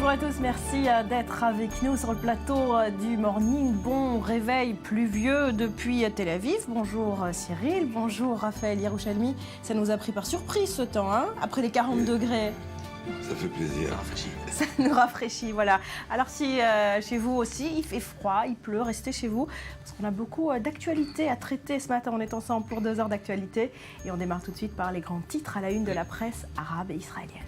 Bonjour à tous, merci d'être avec nous sur le plateau du Morning. Bon réveil pluvieux depuis Tel Aviv. Bonjour Cyril, bonjour Raphaël Yerushalmi. Ça nous a pris par surprise ce temps, hein, après les 40 degrés. Ça fait plaisir. Ça nous rafraîchit, voilà. Alors si chez vous aussi, il fait froid, il pleut, restez chez vous. Parce qu'on a beaucoup d'actualités à traiter ce matin. On est ensemble pour 2 heures d'actualité. Et on démarre tout de suite par les grands titres à la une de la presse arabe et israélienne.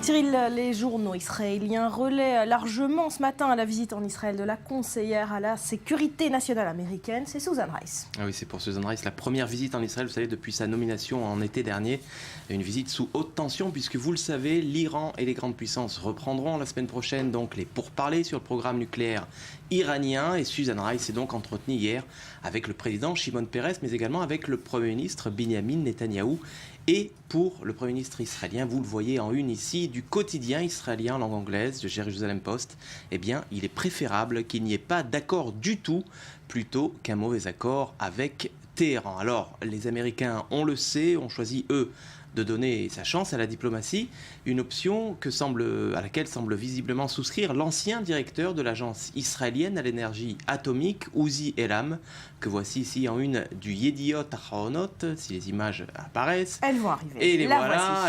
Cyril, les journaux israéliens relaient largement ce matin la visite en Israël de la conseillère à la sécurité nationale américaine, c'est Susan Rice. Ah oui, c'est pour Susan Rice la première visite en Israël, vous savez, depuis sa nomination en été dernier. Une visite sous haute tension puisque, vous le savez, l'Iran et les grandes puissances reprendront la semaine prochaine donc les pourparlers sur le programme nucléaire iranien. Et Susan Rice s'est donc entretenue hier avec le président Shimon Peres, mais également avec le Premier ministre Binyamin Netanyahou. Et pour le Premier ministre israélien, vous le voyez en une ici, du quotidien israélien en langue anglaise, de Jerusalem Post, eh bien, il est préférable qu'il n'y ait pas d'accord du tout, plutôt qu'un mauvais accord avec Téhéran. Alors, les Américains, on le sait, ont choisi, eux, de donner sa chance à la diplomatie, une option à laquelle semble visiblement souscrire l'ancien directeur de l'agence israélienne à l'énergie atomique, Uzi Elam, que voici ici en une du Yediot Ahronot, si les images apparaissent. Elles vont arriver. Et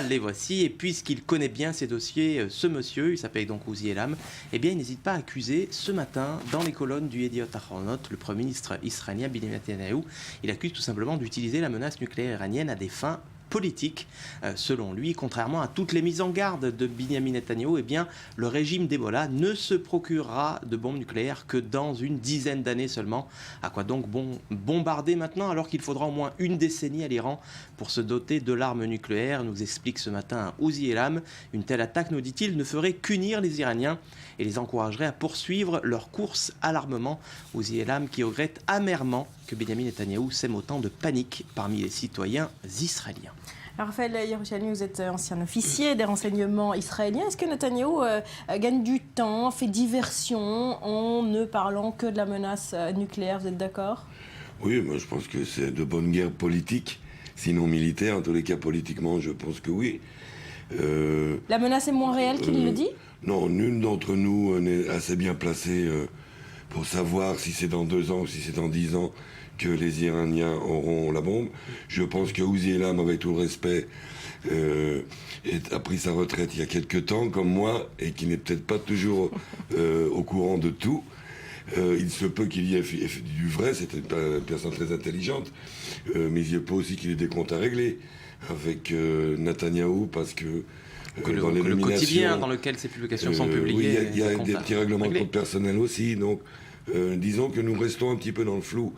les voici. Et puisqu'il connaît bien ces dossiers, ce monsieur, il s'appelle donc Uzi Elam, eh bien il n'hésite pas à accuser ce matin, dans les colonnes du Yediot Ahronot, le Premier ministre israélien Binyamin Netanyahou. Il accuse tout simplement d'utiliser la menace nucléaire iranienne à des fins politique. Selon lui, contrairement à toutes les mises en garde de Binyamin Netanyahou, eh bien, le régime d'Ebola ne se procurera de bombes nucléaires que dans une dizaine d'années seulement. À quoi donc bombarder maintenant alors qu'il faudra au moins une décennie à l'Iran pour se doter de l'arme nucléaire, nous explique ce matin Uzi Elam. Une telle attaque, nous dit-il, ne ferait qu'unir les Iraniens et les encouragerait à poursuivre leur course à l'armement. Uzi Elam qui regrette amèrement que Binyamin Netanyahou sème autant de panique parmi les citoyens israéliens. Alors Raphaël Yerushalmi, vous êtes ancien officier des renseignements israéliens. Est-ce que Netanyahou gagne du temps, fait diversion en ne parlant que de la menace nucléaire? Vous êtes d'accord? Oui, moi je pense que c'est de bonne guerre politique, sinon militaire. En tous les cas, politiquement, je pense que oui. La menace est moins réelle qu'il le dit? Non, nul d'entre nous n'est assez bien placé pour savoir si c'est dans 2 ans ou si c'est dans 10 ans que les Iraniens auront la bombe. Je pense que Uzi Elam, avec tout le respect, a pris sa retraite il y a quelques temps, comme moi, et qui n'est peut-être pas toujours au courant de tout. Il se peut qu'il y ait du vrai, c'est une personne très intelligente, mais il peut aussi qu'il ait des comptes à régler avec Netanyahou, parce que dans les le quotidien dans lequel ces publications sont publiées. Oui, il y a des petits règlements de compte personnel aussi. Donc, disons que nous restons un petit peu dans le flou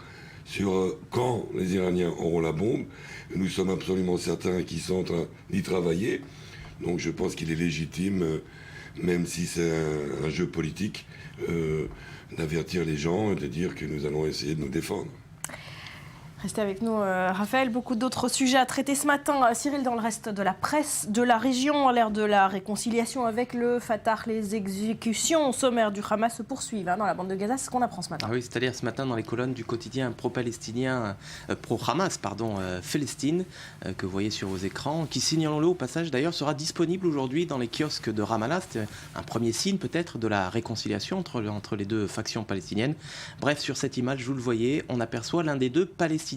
sur quand les Iraniens auront la bombe. Nous sommes absolument certains qu'ils sont en train d'y travailler. Donc je pense qu'il est légitime, même si c'est un jeu politique, d'avertir les gens et de dire que nous allons essayer de nous défendre. Restez avec nous, Raphaël. Beaucoup d'autres sujets à traiter ce matin. Cyril, dans le reste de la presse de la région, à l'ère de la réconciliation avec le Fatah, les exécutions au sommaire du Hamas se poursuivent dans la bande de Gaza. C'est ce qu'on apprend ce matin. Ah oui, c'est-à-dire ce matin dans les colonnes du quotidien pro-palestinien, pro-Hamas, Palestine, que vous voyez sur vos écrans, qui, signalons-le au passage d'ailleurs, sera disponible aujourd'hui dans les kiosques de Ramallah. C'est un premier signe peut-être de la réconciliation entre les deux factions palestiniennes. Bref, sur cette image, vous le voyez, on aperçoit l'un des deux Palestiniens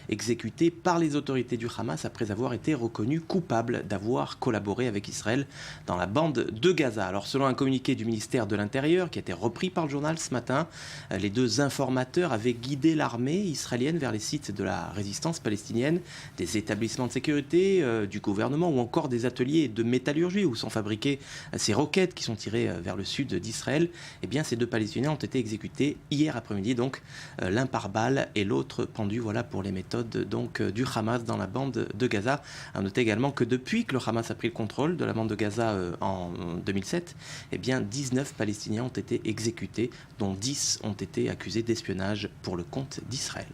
exécuté par les autorités du Hamas après avoir été reconnu coupable d'avoir collaboré avec Israël dans la bande de Gaza. Alors selon un communiqué du ministère de l'Intérieur qui a été repris par le journal ce matin, les deux informateurs avaient guidé l'armée israélienne vers les sites de la résistance palestinienne, des établissements de sécurité, du gouvernement ou encore des ateliers de métallurgie où sont fabriquées ces roquettes qui sont tirées vers le sud d'Israël. Eh bien ces deux Palestiniens ont été exécutés hier après-midi, donc l'un par balle et l'autre pendu. Voilà pour les méthodes donc du Hamas dans la bande de Gaza. À noter également que depuis que le Hamas a pris le contrôle de la bande de Gaza en 2007, eh bien 19 Palestiniens ont été exécutés, dont 10 ont été accusés d'espionnage pour le compte d'Israël.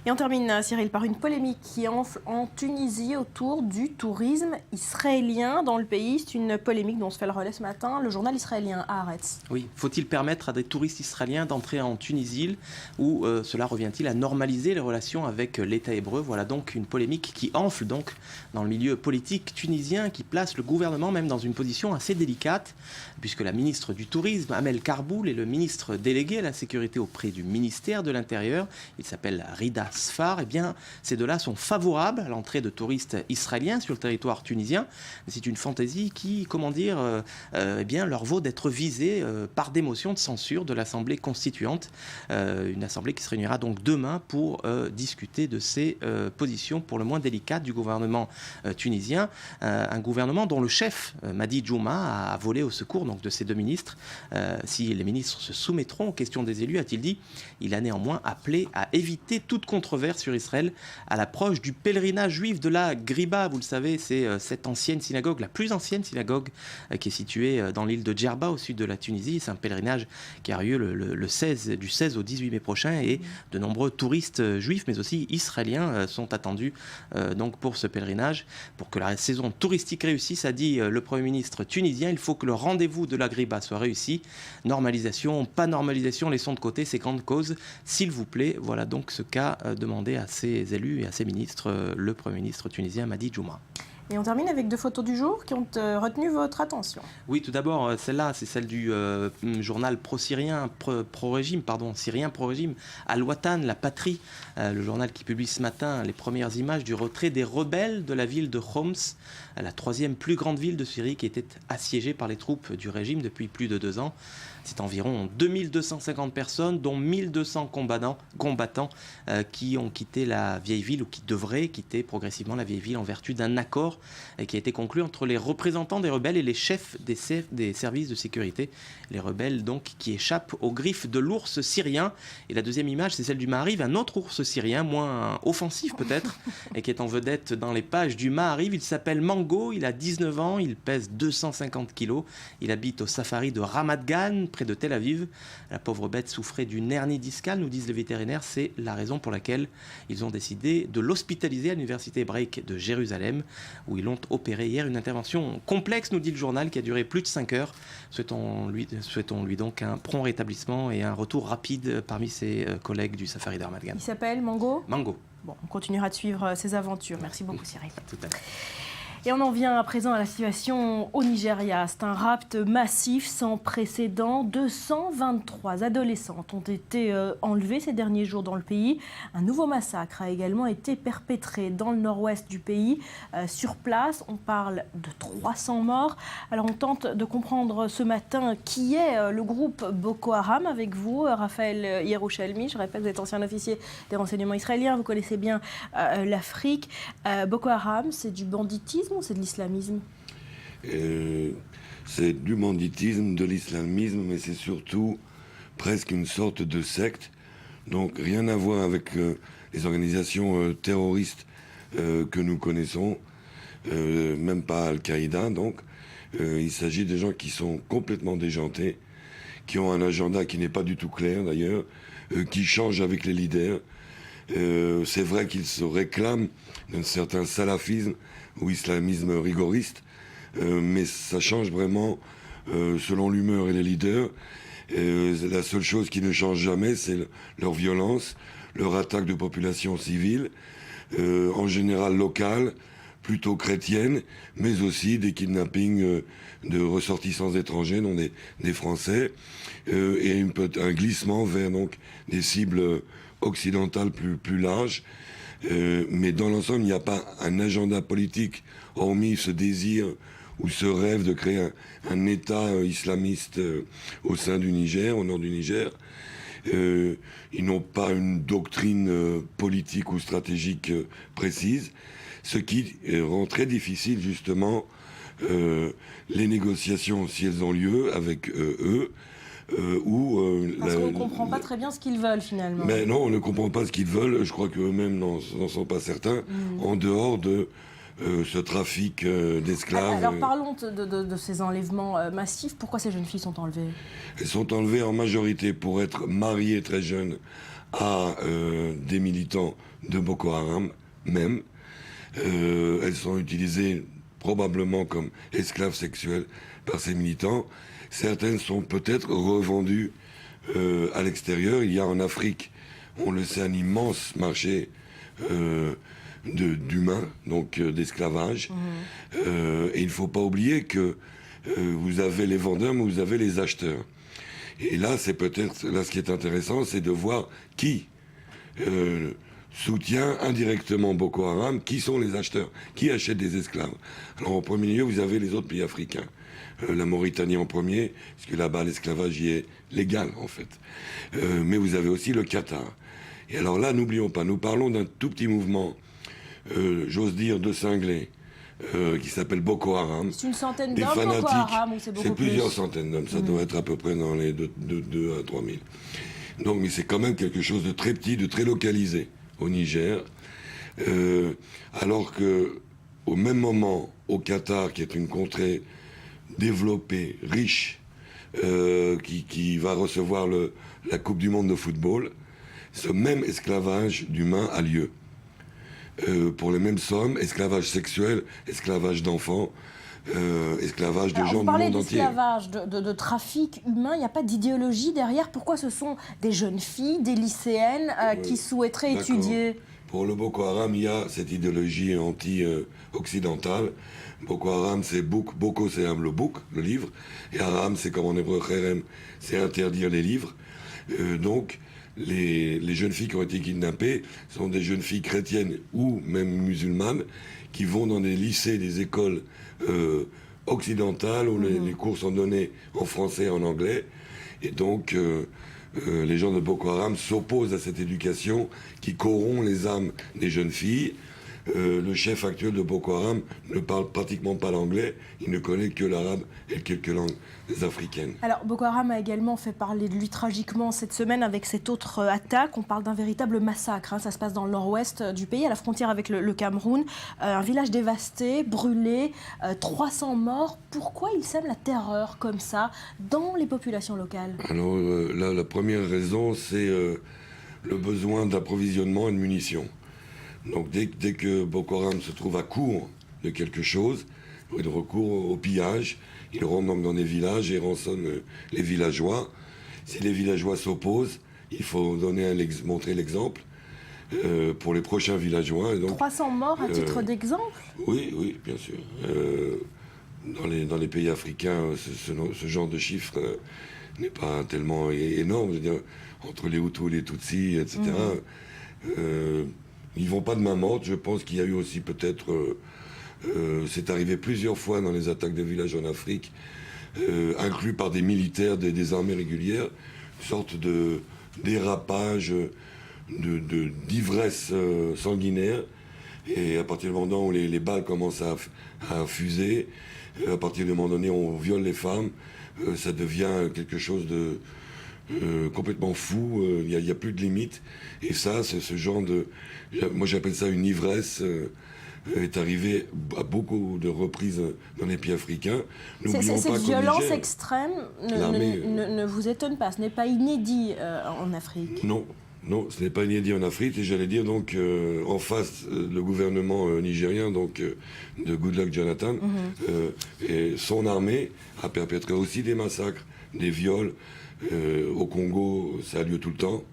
Et on termine, Cyril, par une polémique qui enfle en Tunisie autour du tourisme israélien dans le pays. C'est une polémique dont on se fait le relais ce matin. Le journal israélien Haaretz. Oui, faut-il permettre à des touristes israéliens d'entrer en Tunisie ou cela revient-il à normaliser les relations avec l'État hébreu? Voilà donc une polémique qui enfle donc dans le milieu politique tunisien, qui place le gouvernement même dans une position assez délicate, puisque la ministre du Tourisme, Amel Karboul, est le ministre délégué à la sécurité auprès du ministère de l'Intérieur. Il s'appelle Rida Sfar. Eh bien, ces deux-là sont favorables à l'entrée de touristes israéliens sur le territoire tunisien. C'est une fantaisie qui, eh bien, leur vaut d'être visée par des motions de censure de l'Assemblée constituante. Une assemblée qui se réunira donc demain pour discuter de ces positions pour le moins délicates du gouvernement tunisien. Un gouvernement dont le chef, Madi Djouma, a volé au secours donc, de ces deux ministres. Si les ministres se soumettront aux questions des élus, a-t-il dit, il a néanmoins appelé à éviter toute controverse sur Israël à l'approche du pèlerinage juif de la Griba. Vous le savez, c'est cette ancienne synagogue, la plus ancienne synagogue qui est située dans l'île de Djerba au sud de la Tunisie. C'est un pèlerinage qui a lieu du 16 au 18 mai prochain et de nombreux touristes juifs mais aussi israéliens sont attendus donc pour ce pèlerinage. Pour que la saison touristique réussisse, a dit le Premier ministre tunisien, il faut que le rendez-vous de la Griba soit réussi. Normalisation, pas normalisation, laissons de côté ces grandes causes, s'il vous plaît. Voilà donc ce qu'a demandé à ses élus et à ses ministres le Premier ministre tunisien Madi Djouma. Et on termine avec deux photos du jour qui ont retenu votre attention. Oui, tout d'abord, celle-là, c'est celle du journal pro-syrien, syrien pro-régime, Al-Watan, la patrie, le journal qui publie ce matin les premières images du retrait des rebelles de la ville de Homs, la troisième plus grande ville de Syrie qui était assiégée par les troupes du régime depuis plus de 2 ans. C'est environ 2250 personnes, dont 1200 combattants qui ont quitté la vieille ville ou qui devraient quitter progressivement la vieille ville en vertu d'un accord qui a été conclu entre les représentants des rebelles et les chefs des services de sécurité. Les rebelles donc qui échappent aux griffes de l'ours syrien. Et la deuxième image, c'est celle du Maariv, un autre ours syrien, moins offensif peut-être, et qui est en vedette dans les pages du Maariv. Il s'appelle Mango, il a 19 ans, il pèse 250 kilos. Il habite au safari de Ramat Gan, près de Tel Aviv. La pauvre bête souffrait d'une hernie discale, nous disent les vétérinaires. C'est la raison pour laquelle ils ont décidé de l'hospitaliser à l'université hébraïque de Jérusalem, où ils l'ont opéré hier. Une intervention complexe, nous dit le journal, qui a duré plus de 5 heures. Souhaitons-lui donc un prompt rétablissement et un retour rapide parmi ses collègues du safari de Ramat Gan. Il s'appelle Mango. Mango. Bon, on continuera de suivre ses aventures. Merci beaucoup, Cyril. Tout à fait. Et on en vient à présent à la situation au Nigeria. C'est un rapt massif sans précédent. 223 adolescentes ont été enlevées ces derniers jours dans le pays. Un nouveau massacre a également été perpétré dans le nord-ouest du pays. Sur place, on parle de 300 morts. Alors on tente de comprendre ce matin qui est le groupe Boko Haram avec vous, Raphaël Yerushalmi. Je répète, vous êtes ancien officier des renseignements israéliens, vous connaissez bien l'Afrique. Boko Haram, c'est du banditisme ou c'est de l'islamisme? C'est du banditisme, de l'islamisme, mais c'est surtout presque une sorte de secte. Donc rien à voir avec les organisations terroristes que nous connaissons, même pas Al-Qaïda. Donc il s'agit de gens qui sont complètement déjantés, qui ont un agenda qui n'est pas du tout clair d'ailleurs, qui changent avec les leaders. C'est vrai qu'ils se réclament d'un certain salafisme ou islamisme rigoriste, mais ça change vraiment selon l'humeur et les leaders. La seule chose qui ne change jamais, c'est leur violence, leur attaque de populations civiles, en général locales, plutôt chrétiennes, mais aussi des kidnappings de ressortissants étrangers, dont des Français, et un glissement vers donc, des cibles occidentales plus larges. Mais dans l'ensemble, il n'y a pas un agenda politique, hormis ce désir ou ce rêve de créer un État islamiste au sein du Niger, au nord du Niger. Ils n'ont pas une doctrine politique ou stratégique précise, ce qui rend très difficile justement les négociations, si elles ont lieu, avec eux. Parce qu'on ne comprend pas très bien ce qu'ils veulent finalement. Mais non, on ne comprend pas ce qu'ils veulent. Je crois qu'eux-mêmes n'en sont pas certains, en dehors de ce trafic d'esclaves. Alors parlons de ces enlèvements massifs. Pourquoi ces jeunes filles sont enlevées? Elles sont enlevées en majorité pour être mariées très jeunes à des militants de Boko Haram même. Elles sont utilisées probablement comme esclaves sexuels par ces militants. Certaines sont peut-être revendues à l'extérieur. Il y a en Afrique, on le sait, un immense marché d'humains, donc d'esclavage. Et il ne faut pas oublier que vous avez les vendeurs, mais vous avez les acheteurs. Et là, c'est peut-être, là, ce qui est intéressant, c'est de voir qui soutient indirectement Boko Haram, qui sont les acheteurs, qui achètent des esclaves. Alors, en premier lieu, vous avez les autres pays africains. La Mauritanie en premier, parce que là-bas, l'esclavage y est légal, en fait. Mais vous avez aussi le Qatar. Et alors là, n'oublions pas, nous parlons d'un tout petit mouvement, j'ose dire, de cinglés, qui s'appelle Boko Haram. C'est une centaine Des d'hommes, fanatiques. Boko Haram, ou c'est beaucoup C'est plus? plusieurs centaines d'hommes, ça doit être à peu près dans les 2 à 3 000. Donc, mais c'est quand même quelque chose de très petit, de très localisé au Niger. Alors que, au même moment, au Qatar, qui est une contrée développée, riche, qui va recevoir la Coupe du Monde de football, ce même esclavage d'humains a lieu. Pour les mêmes sommes, esclavage sexuel, esclavage d'enfants, esclavage de Alors, gens vous du parlez monde entier. d'esclavage, de trafic humain, il n'y a pas d'idéologie derrière. Pourquoi ce sont des jeunes filles, des lycéennes qui souhaiteraient D'accord. étudier? Pour le Boko Haram, il y a cette idéologie anti-occidentale. Boko Haram, c'est book, Boko c'est le book, le livre, et Haram, c'est comme en hébreu Kherem, c'est interdire les livres. Donc, les jeunes filles qui ont été kidnappées sont des jeunes filles chrétiennes ou même musulmanes qui vont dans des lycées, des écoles occidentales où les cours sont donnés en français et en anglais. Et donc, les gens de Boko Haram s'opposent à cette éducation qui corrompt les âmes des jeunes filles. Le chef actuel de Boko Haram ne parle pratiquement pas l'anglais, il ne connaît que l'arabe et quelques langues africaines. Alors, Boko Haram a également fait parler de lui tragiquement cette semaine avec cette autre attaque. On parle d'un véritable massacre. Ça se passe dans le nord-ouest du pays, à la frontière avec le Cameroun. Un village dévasté, brûlé, 300 morts. Pourquoi il sème la terreur comme ça dans les populations locales? Alors là, la première raison, c'est le besoin d'approvisionnement et de munitions. Donc dès que Boko Haram se trouve à court de quelque chose, il recourt au pillage, il rentre donc dans des villages et rançonne les villageois. Si les villageois s'opposent, il faut montrer l'exemple pour les prochains villageois. Et donc, 300 morts à titre d'exemple? Oui, bien sûr. Dans les pays africains, ce genre de chiffre n'est pas tellement énorme. Je veux dire, entre les Hutus, les Tutsis, etc., ils vont pas de main morte. Je pense qu'il y a eu aussi peut-être... c'est arrivé plusieurs fois dans les attaques de villages en Afrique, inclus par des militaires des armées régulières, une sorte de dérapage, d'ivresse sanguinaire. Et à partir du moment où les balles commencent à fuser, à partir du moment donné où on viole les femmes, ça devient quelque chose de complètement fou. Il n'y a plus de limite. Et ça, c'est ce genre de... Moi, j'appelle ça une ivresse... est arrivé à beaucoup de reprises dans les pays africains. Cette violence extrême ne vous étonne pas, ce n'est pas inédit en Afrique? Non, ce n'est pas inédit en Afrique. Et j'allais dire donc en face, le gouvernement nigérien, donc de Goodluck Jonathan, et son armée a perpétré aussi des massacres, des viols. Au Congo, ça a lieu tout le temps.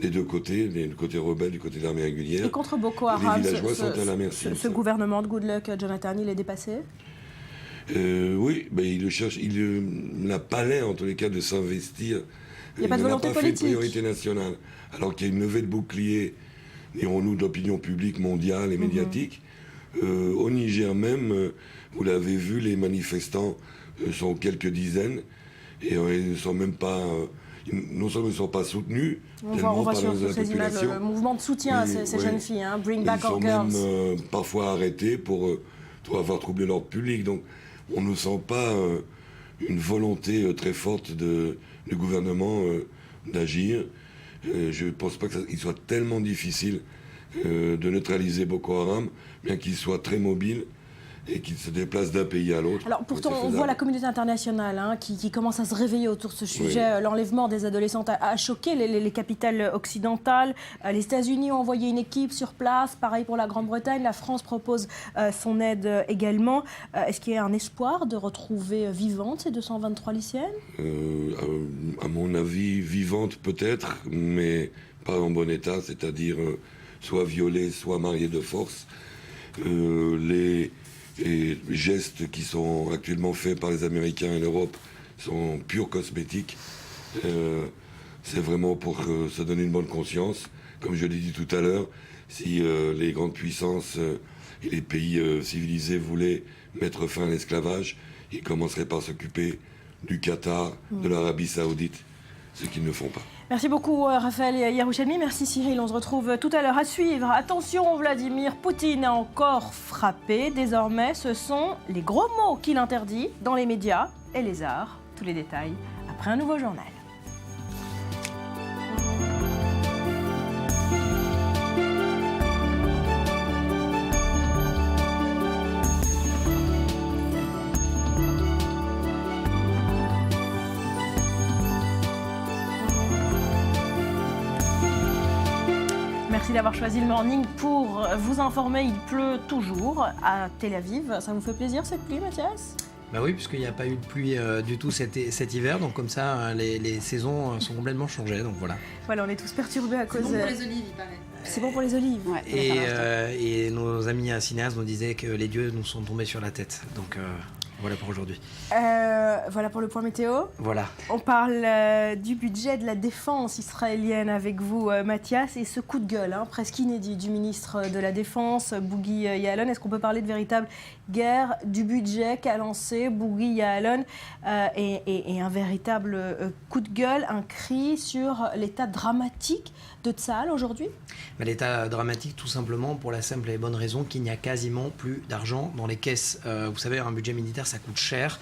Des deux côtés, du côté rebelle, du côté de l'armée régulière. Et contre Boko Haram, les villageois sont à la merci. Ce gouvernement de Goodluck Jonathan, il est dépassé? Oui, il cherche, il n'a pas l'air, en tous les cas, de s'investir. Il n'y a pas de volonté politique. Fait une priorité nationale. Alors qu'il y a une levée de bouclier, dirons-nous, de l'opinion publique mondiale et médiatique. Au Niger même, vous l'avez vu, les manifestants sont quelques dizaines et ils ne sont même pas... non seulement ils ne sont pas soutenus, on voit sur ces images le mouvement de soutien à ces jeunes filles, Bring Back Our Girls. Ils sont même parfois arrêtés pour avoir troublé l'ordre public. Donc on ne sent pas une volonté très forte du gouvernement d'agir. Je ne pense pas qu'il soit tellement difficile de neutraliser Boko Haram, bien qu'il soit très mobile et qu'il se déplace d'un pays à l'autre. Alors pourtant, on voit la communauté internationale qui commence à se réveiller autour de ce sujet. Oui. L'enlèvement des adolescentes a choqué les capitales occidentales. Les États-Unis ont envoyé une équipe sur place. Pareil pour la Grande-Bretagne. La France propose son aide également. Est-ce qu'il y a un espoir de retrouver vivantes ces 223 lycéennes? À mon avis, vivantes peut-être, mais pas en bon état, c'est-à-dire soit violées, soit mariées de force. Les gestes qui sont actuellement faits par les Américains et l'Europe sont purs cosmétiques. C'est vraiment pour se donner une bonne conscience. Comme je l'ai dit tout à l'heure, si les grandes puissances et les pays civilisés voulaient mettre fin à l'esclavage, ils commenceraient par s'occuper du Qatar, de l'Arabie Saoudite, ce qu'ils ne font pas. Merci beaucoup Raphaël Yerushalmi, merci Cyril, on se retrouve tout à l'heure à suivre. Attention, Vladimir Poutine a encore frappé, désormais ce sont les gros mots qu'il interdit dans les médias et les arts. Tous les détails après un nouveau journal. Merci d'avoir choisi le Morning pour vous informer. Il pleut toujours à Tel Aviv. Ça vous fait plaisir cette pluie, Mathias? Bah oui, puisqu'il n'y a pas eu de pluie du tout cet hiver, donc comme ça les saisons sont complètement changées, donc voilà. Voilà, on est tous perturbés à cause... C'est bon pour les olives, il paraît. C'est bon pour les olives. Ouais. Et nos amis cinéastes nous disaient que les dieux nous sont tombés sur la tête, donc voilà pour aujourd'hui. Voilà pour le point météo. Voilà. On parle du budget de la défense israélienne avec vous, Mathias, et ce coup de gueule presque inédit du ministre de la Défense, Bougui Ya'alon. Est-ce qu'on peut parler de véritable guerre du budget qu'a lancé Bougui Ya'alon et un véritable coup de gueule, un cri sur l'état dramatique de Tsahal aujourd'hui? L'état dramatique tout simplement pour la simple et bonne raison qu'il n'y a quasiment plus d'argent dans les caisses. Vous savez, un budget militaire, ça coûte cher.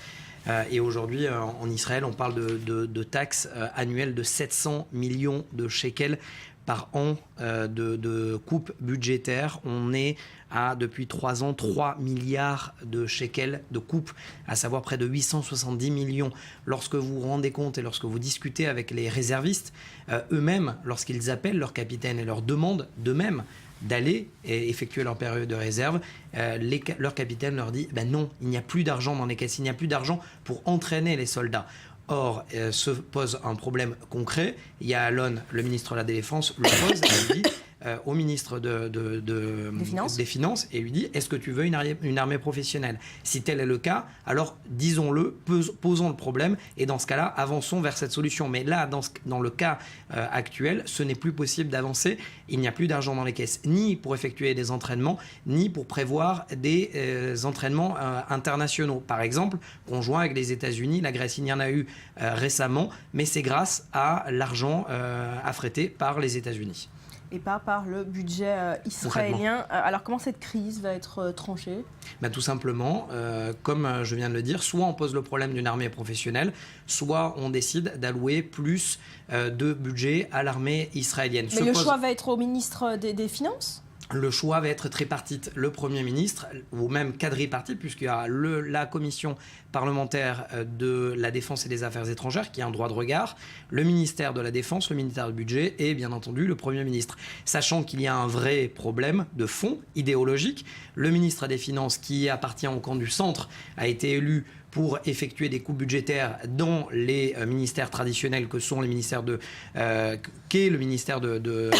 Et aujourd'hui, en Israël, on parle de taxes annuelles de 700 millions de shekels par an de coupes budgétaires. On est à, depuis 3 ans, 3 milliards de shekels de coupes, à savoir près de 870 millions. Lorsque vous vous rendez compte et lorsque vous discutez avec les réservistes, eux-mêmes, lorsqu'ils appellent leur capitaine et leur demandent d'eux-mêmes d'aller et effectuer leur période de réserve, leur capitaine leur dit non, il n'y a plus d'argent dans les caisses, il n'y a plus d'argent pour entraîner les soldats. Or, se pose un problème concret. Ya'alon, le ministre de la Défense, le pose et lui dit au ministre des Finances et lui dit: est-ce que tu veux une armée professionnelle? Si tel est le cas, alors disons-le, posons le problème et dans ce cas-là, avançons vers cette solution. Mais là, dans le cas actuel, ce n'est plus possible d'avancer. Il n'y a plus d'argent dans les caisses, ni pour effectuer des entraînements, ni pour prévoir des entraînements internationaux. Par exemple, conjoints avec les États-Unis, la Grèce, il y en a eu récemment, mais c'est grâce à l'argent affrété par les États-Unis. Et pas par le budget israélien. Alors comment cette crise va être tranchée? Tout simplement, comme je viens de le dire, soit on pose le problème d'une armée professionnelle, soit on décide d'allouer plus de budget à l'armée israélienne. Mais le choix va être au ministre des Finances? Le choix va être tripartite, le Premier ministre, ou même quadripartite, puisqu'il y a la commission parlementaire de la Défense et des Affaires étrangères, qui a un droit de regard, le ministère de la Défense, le ministère du Budget et bien entendu le Premier ministre. Sachant qu'il y a un vrai problème de fond idéologique, le ministre des Finances, qui appartient au camp du centre, a été élu pour effectuer des coupes budgétaires dans les ministères traditionnels que sont les ministères qu'est le ministère de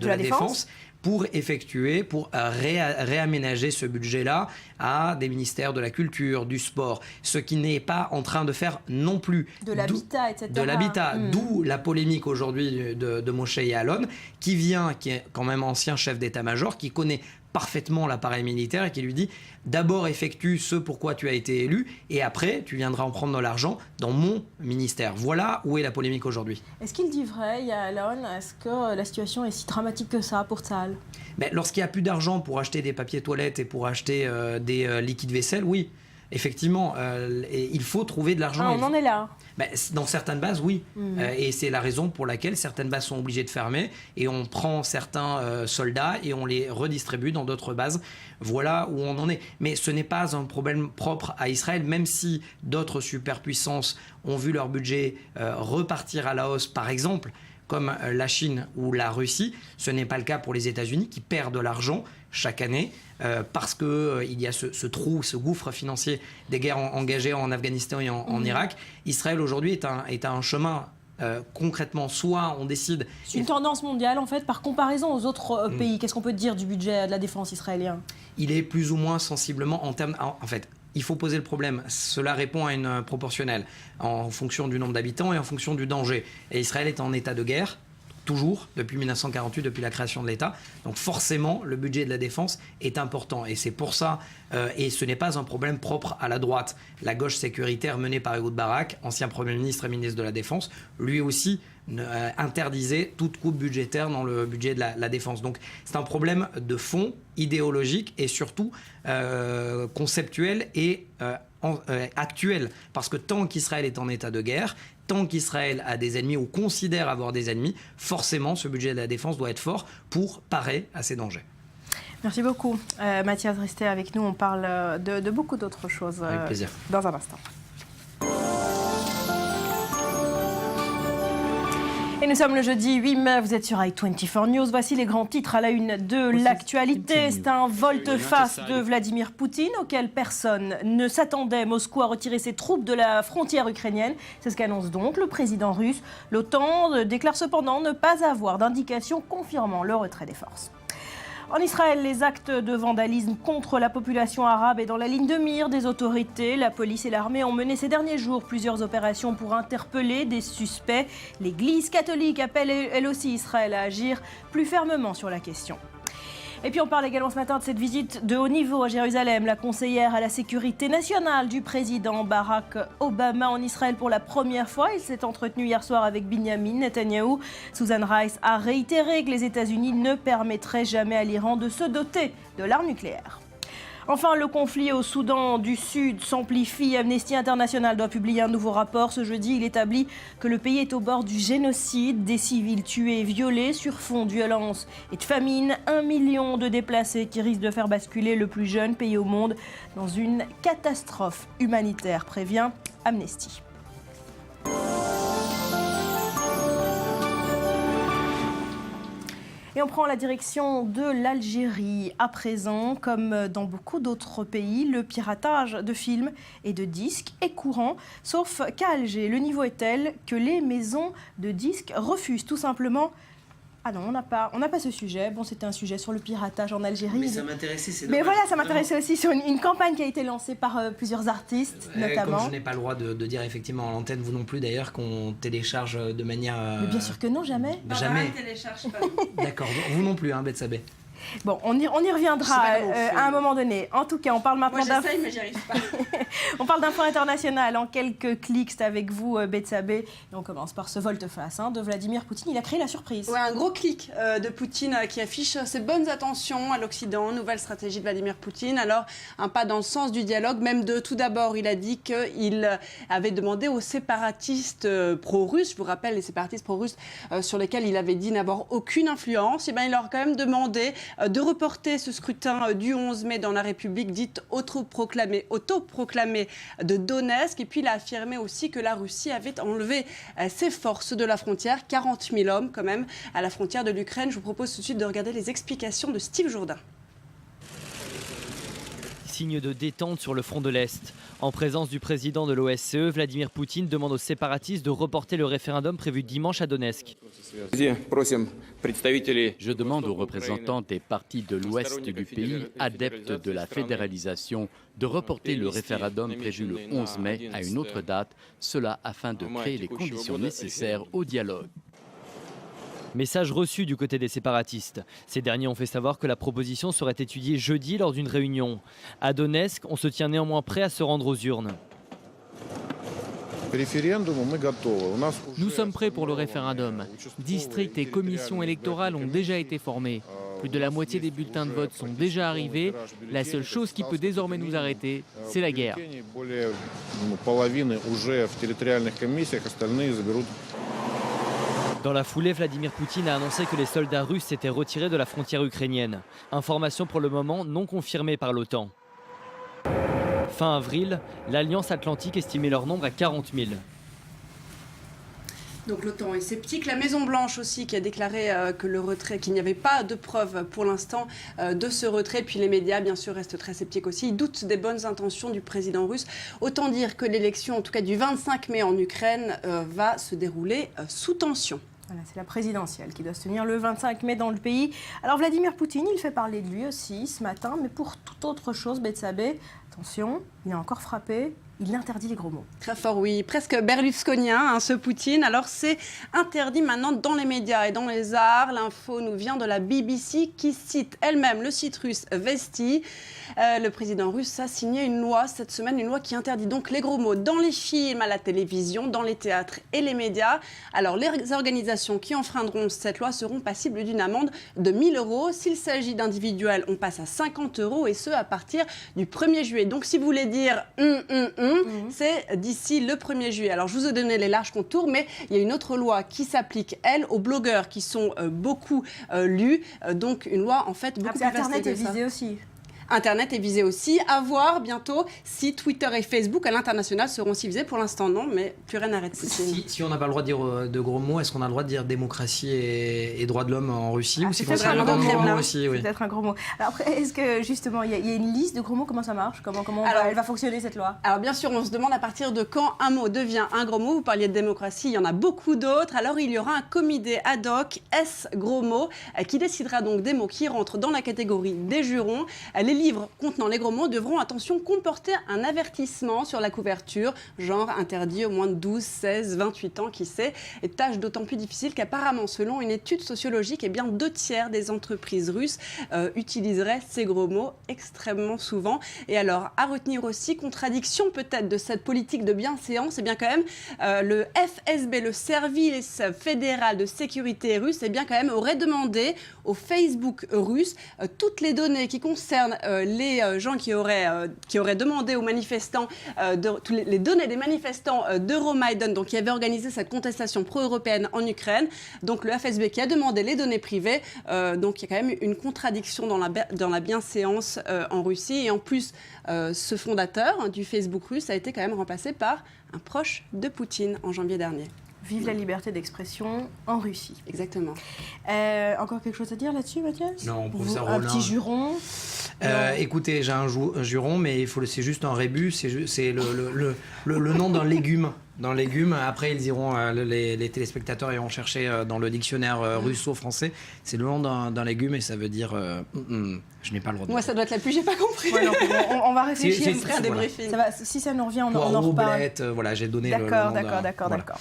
la Défense, pour réaménager ce budget-là à des ministères de la culture, du sport, ce qui n'est pas en train de faire non plus. De l'habitat, etc. De l'habitat, d'où la polémique aujourd'hui de Moshe Ya'alon, qui est quand même ancien chef d'état-major, qui connaît parfaitement l'appareil militaire et qui lui dit: d'abord effectue ce pourquoi tu as été élu et après tu viendras en prendre de l'argent dans mon ministère. Voilà où est la polémique aujourd'hui. Est-ce qu'il dit vrai, Ya'alon? Est-ce que la situation est si dramatique que ça pour Tsahal? Lorsqu'il n'y a plus d'argent pour acheter des papiers toilettes et pour acheter des liquides vaisselle, oui. Effectivement, il faut trouver de l'argent. On en est là. Dans certaines bases, oui. Et c'est la raison pour laquelle certaines bases sont obligées de fermer et on prend certains soldats et on les redistribue dans d'autres bases. Voilà où on en est. Mais ce n'est pas un problème propre à Israël, même si d'autres superpuissances ont vu leur budget repartir à la hausse, par exemple, comme la Chine ou la Russie. Ce n'est pas le cas pour les États-Unis qui perdent de l'argent chaque année parce qu'il y a ce trou, ce gouffre financier des guerres engagées en Afghanistan et en Irak. Israël aujourd'hui est à un chemin concrètement, soit on décide... C'est une tendance mondiale en fait, par comparaison aux autres pays. Qu'est-ce qu'on peut dire du budget de la défense israélien? Il est plus ou moins sensiblement en termes... En fait, il faut poser le problème. Cela répond à une proportionnelle en fonction du nombre d'habitants et en fonction du danger. Et Israël est en état de guerre, toujours, depuis 1948, depuis la création de l'État. Donc forcément, le budget de la défense est important. Et c'est pour ça, et ce n'est pas un problème propre à la droite. La gauche sécuritaire menée par Ehud Barak, ancien Premier ministre et ministre de la Défense, lui aussi interdisait toute coupe budgétaire dans le budget de la défense. Donc c'est un problème de fond, idéologique et surtout conceptuel et actuel. Parce que tant qu'Israël est en état de guerre, tant qu'Israël a des ennemis ou considère avoir des ennemis, forcément ce budget de la défense doit être fort pour parer à ces dangers. Merci beaucoup. Mathias, restez avec nous. On parle de beaucoup d'autres choses Avec plaisir. Dans un instant. Et nous sommes le jeudi 8 mai, vous êtes sur i24 News. Voici les grands titres à la une de l'actualité. C'est un volte-face de Vladimir Poutine auquel personne ne s'attendait. Moscou a retiré ses troupes de la frontière ukrainienne. C'est ce qu'annonce donc le président russe. L'OTAN déclare cependant ne pas avoir d'indication confirmant le retrait des forces. En Israël, les actes de vandalisme contre la population arabe est dans la ligne de mire des autorités. La police et l'armée ont mené ces derniers jours plusieurs opérations pour interpeller des suspects. L'Église catholique appelle elle aussi Israël à agir plus fermement sur la question. Et puis on parle également ce matin de cette visite de haut niveau à Jérusalem. La conseillère à la sécurité nationale du président Barack Obama en Israël pour la première fois. Il s'est entretenu hier soir avec Binyamin Netanyahou. Susan Rice a réitéré que les États-Unis ne permettraient jamais à l'Iran de se doter de l'arme nucléaire. Enfin, le conflit au Soudan du Sud s'amplifie. Amnesty International doit publier un nouveau rapport. Ce jeudi, il établit que le pays est au bord du génocide. Des civils tués et violés sur fond de violence et de famine. 1 million de déplacés qui risquent de faire basculer le plus jeune pays au monde dans une catastrophe humanitaire, prévient Amnesty. Et on prend la direction de l'Algérie. À présent, comme dans beaucoup d'autres pays, le piratage de films et de disques est courant, sauf qu'à Alger, le niveau est tel que les maisons de disques refusent tout simplement. Ah non, on n'a pas ce sujet. Bon, c'était un sujet sur le piratage en Algérie. Mais ça m'intéressait, c'est dommage. Mais voilà, ça m'intéressait vraiment. aussi sur une campagne qui a été lancée par plusieurs artistes, notamment. Comme je n'ai pas le droit de dire effectivement à l'antenne, vous non plus d'ailleurs, qu'on télécharge de manière... Mais bien sûr que non, jamais. Jamais. Ne télécharge pas. D'accord, vous non plus, hein, Betsabé. Bon, on y reviendra à un moment donné. En tout cas, on parle maintenant Moi j'essaye, mais j'y arrive pas. On parle d'info international en quelques clics. C'est avec vous, Betsabé. Et on commence par ce volte-face de Vladimir Poutine. Il a créé la surprise. Ouais, un gros clic de Poutine qui affiche ses bonnes attentions à l'Occident, nouvelle stratégie de Vladimir Poutine. Alors, un pas dans le sens du dialogue, même de tout d'abord, il a dit qu'il avait demandé aux séparatistes pro-russes, je vous rappelle les séparatistes pro-russes sur lesquels il avait dit n'avoir aucune influence, et bien il leur a quand même demandé de reporter ce scrutin du 11 mai dans la République dite autoproclamée de Donetsk. Et puis il a affirmé aussi que la Russie avait enlevé ses forces de la frontière, 40 000 hommes quand même, à la frontière de l'Ukraine. Je vous propose tout de suite de regarder les explications de Steve Jourdain. Signe de détente sur le front de l'Est. En présence du président de l'OSCE, Vladimir Poutine demande aux séparatistes de reporter le référendum prévu dimanche à Donetsk. Je demande aux représentants des partis de l'ouest du pays, adeptes de la fédéralisation, de reporter le référendum prévu le 11 mai à une autre date, cela afin de créer les conditions nécessaires au dialogue. Message reçu du côté des séparatistes. Ces derniers ont fait savoir que la proposition serait étudiée jeudi lors d'une réunion. À Donetsk, on se tient néanmoins prêt à se rendre aux urnes. Nous sommes prêts pour le référendum. Districts et commissions électorales ont déjà été formés. Plus de la moitié des bulletins de vote sont déjà arrivés. La seule chose qui peut désormais nous arrêter, c'est la guerre. Dans la foulée, Vladimir Poutine a annoncé que les soldats russes s'étaient retirés de la frontière ukrainienne. Information pour le moment non confirmée par l'OTAN. Fin avril, l'Alliance Atlantique estimait leur nombre à 40 000. Donc l'OTAN est sceptique. La Maison-Blanche aussi qui a déclaré que le retrait, qu'il n'y avait pas de preuves pour l'instant de ce retrait. Puis les médias, bien sûr, restent très sceptiques aussi. Ils doutent des bonnes intentions du président russe. Autant dire que l'élection, en tout cas du 25 mai en Ukraine, va se dérouler sous tension. Voilà, c'est la présidentielle qui doit se tenir le 25 mai dans le pays. Alors Vladimir Poutine, il fait parler de lui aussi ce matin, mais pour toute autre chose, Betsabé, attention, il a encore frappé. Il interdit les gros mots. Très fort, oui. Presque berlusconien, ce Poutine. Alors, c'est interdit maintenant dans les médias et dans les arts. L'info nous vient de la BBC qui cite elle-même le site russe Vesti. Le président russe a signé une loi cette semaine, une loi qui interdit donc les gros mots dans les films, à la télévision, dans les théâtres et les médias. Alors, les organisations qui enfreindront cette loi seront passibles d'une amende de 1 000 €. S'il s'agit d'individuels, on passe à 50 € et ce, à partir du 1er juillet. Donc, si vous voulez dire c'est d'ici le 1er juillet. Alors, je vous ai donné les larges contours, mais il y a une autre loi qui s'applique, elle, aux blogueurs qui sont beaucoup lus. Donc, une loi, en fait, beaucoup plus vaste Internet que est ça. visé aussi. Internet est visé aussi. À voir bientôt si Twitter et Facebook à l'international seront aussi visés. Pour l'instant, non, mais plus rien n'arrête Poutine. Si on n'a pas le droit de dire de gros mots, est-ce qu'on a le droit de dire démocratie et droits de l'homme en Russie ou C'est s'il faut peut-être se un dans le gros gros mot mot aussi, oui. C'est peut-être un gros mot. Alors après, est-ce que justement, il y a une liste de gros mots? Comment ça marche? Comment elle va fonctionner cette loi? Alors bien sûr, on se demande à partir de quand un mot devient un gros mot. Vous parliez de démocratie, il y en a beaucoup d'autres. Alors il y aura un comité ad hoc, S gros mots, qui décidera donc des mots qui rentrent dans la catégorie des jurons. Les livres contenant les gros mots devront, attention, comporter un avertissement sur la couverture, genre interdit aux moins de 12, 16, 28 ans, qui sait. Et tâche d'autant plus difficile qu'apparemment, selon une étude sociologique, eh bien 2/3 des entreprises russes utiliseraient ces gros mots extrêmement souvent. Et alors, à retenir aussi, contradiction peut-être de cette politique de bienséance, eh bien quand même, le FSB, le service fédéral de sécurité russe, eh bien quand même aurait demandé au Facebook russe toutes les données qui concernent les gens qui auraient demandé aux manifestants, les données des manifestants d'Euromaïdan, donc qui avaient organisé cette contestation pro-européenne en Ukraine. Donc le FSB qui a demandé les données privées. Donc il y a quand même une contradiction dans la bienséance en Russie. Et en plus, ce fondateur du Facebook russe a été quand même remplacé par un proche de Poutine en janvier dernier. Vive la liberté d'expression en Russie. Exactement. Encore quelque chose à dire là-dessus, Mathias? Non, professeur Un Rollin. petit juron? Écoutez, j'ai un juron, mais c'est juste un rébus, c'est le nom d'un légume. Dans légumes, après ils iront, les téléspectateurs iront chercher dans le dictionnaire russo-français. C'est le nom d'un légume et ça veut dire je n'ai pas le droit de Moi, ça doit être la pluie, j'ai pas compris. Ouais, non, on va réfléchir. On ferait un débriefing. Ça va, si ça nous revient, on en Poireau, reparle. blette, voilà, j'ai donné le nom D'accord.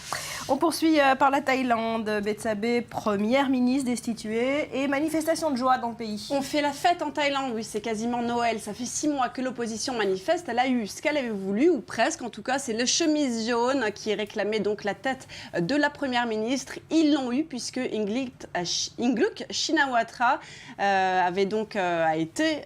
On poursuit par la Thaïlande. Betsabé, première ministre destituée et manifestation de joie dans le pays. On fait la fête en Thaïlande, oui, c'est quasiment Noël. Ça fait 6 mois que l'opposition manifeste. Elle a eu ce qu'elle avait voulu, ou presque. En tout cas, c'est le chemise jaune qui réclamait donc la tête de la première ministre. Ils l'ont eu puisque Ingluk Shinawatra a été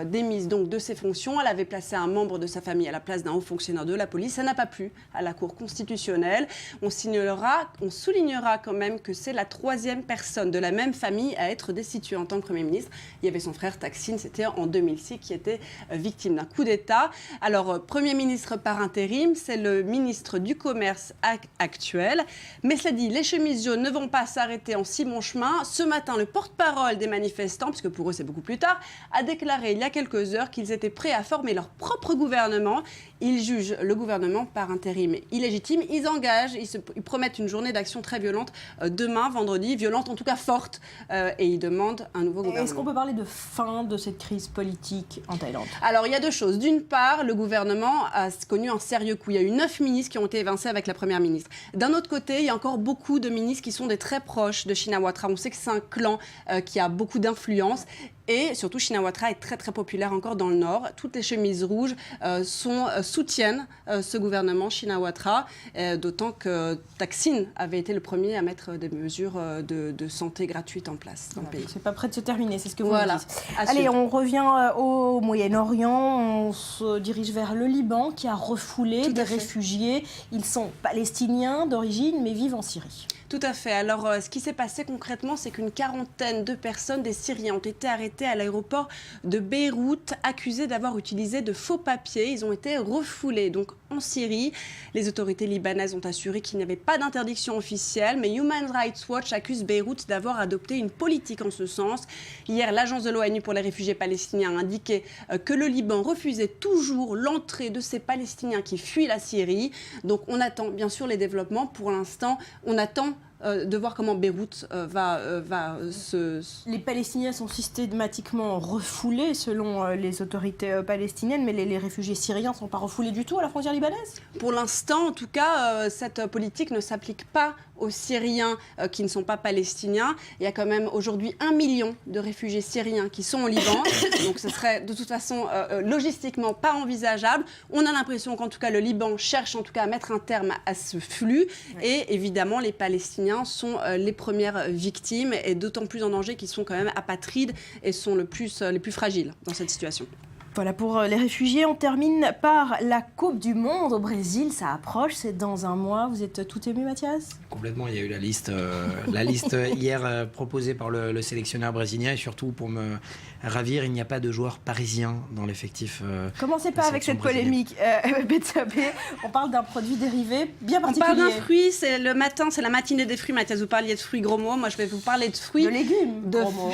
démise donc de ses fonctions. Elle avait placé un membre de sa famille à la place d'un haut fonctionnaire de la police. Ça n'a pas plu à la Cour constitutionnelle. On soulignera quand même que c'est la 3e personne de la même famille à être destituée en tant que Premier ministre. Il y avait son frère Thaksin, c'était en 2006, qui était victime d'un coup d'État. Alors, Premier ministre par intérim, c'est le ministre du Commerce actuel. Mais cela dit, les chemises jaunes ne vont pas s'arrêter en si bon chemin. Ce matin, le porte-parole des manifestants, puisque pour eux c'est beaucoup plus tard, a déclaré il y a quelques heures qu'ils étaient prêts à former leur propre gouvernement. Ils jugent le gouvernement par intérim illégitime. Ils engagent, ils promettent une journée d'action très violente demain, vendredi, violente en tout cas forte, et ils demandent un nouveau gouvernement. Est-ce qu'on peut parler de fin de cette crise politique en Thaïlande? Alors il y a deux choses. D'une part, le gouvernement a connu un sérieux coup. Il y a eu 9 ministres qui ont été évincés avec la première ministre. D'un autre côté, il y a encore beaucoup de ministres qui sont des très proches de Shinawatra. On sait que c'est un clan qui a beaucoup d'influence. Et surtout, Shinawatra est très très populaire encore dans le Nord. Toutes les chemises rouges soutiennent ce gouvernement Shinawatra, d'autant que Thaksin avait été le premier à mettre des mesures de santé gratuites en place dans le pays. C'est pas prêt de se terminer, c'est ce que vous Voilà. dites. Allez, on revient au Moyen-Orient, on se dirige vers le Liban qui a refoulé des réfugiés. Ils sont palestiniens d'origine mais vivent en Syrie. Tout à fait. Alors, ce qui s'est passé concrètement, c'est qu'une quarantaine de personnes, des Syriens, ont été arrêtés à l'aéroport de Beyrouth, accusés d'avoir utilisé de faux papiers. Ils ont été refoulés. Donc, en Syrie, les autorités libanaises ont assuré qu'il n'y avait pas d'interdiction officielle, mais Human Rights Watch accuse Beyrouth d'avoir adopté une politique en ce sens. Hier, l'agence de l'ONU pour les réfugiés palestiniens a indiqué que le Liban refusait toujours l'entrée de ces Palestiniens qui fuient la Syrie. Donc, on attend bien sûr les développements. Pour l'instant, on attend de voir comment Beyrouth va se... Les Palestiniens sont systématiquement refoulés selon les autorités palestiniennes, mais les réfugiés syriens ne sont pas refoulés du tout à la frontière libanaise? Pour l'instant, en tout cas, cette politique ne s'applique pas aux Syriens qui ne sont pas palestiniens. Il y a quand même aujourd'hui 1 million de réfugiés syriens qui sont au Liban. Donc ce serait de toute façon logistiquement pas envisageable. On a l'impression qu'en tout cas le Liban cherche en tout cas à mettre un terme à ce flux. Oui. Et évidemment les Palestiniens sont les premières victimes et d'autant plus en danger qu'ils sont quand même apatrides et sont les plus fragiles dans cette situation. Voilà pour les réfugiés. On termine par la Coupe du Monde au Brésil. Ça approche, c'est dans un mois. Vous êtes tout ému, Mathias? Complètement. Il y a eu la liste hier proposée par le sélectionneur brésilien. Et surtout, pour me ravir, il n'y a pas de joueurs parisiens dans l'effectif. Commencez pas avec cette polémique, Betsabé. On parle d'un produit dérivé bien particulier. On parle d'un fruit, c'est le matin, c'est la matinée des fruits. Mathias, vous parliez de fruits, gros mots. Moi, je vais vous parler de fruits. De légumes, gros mots.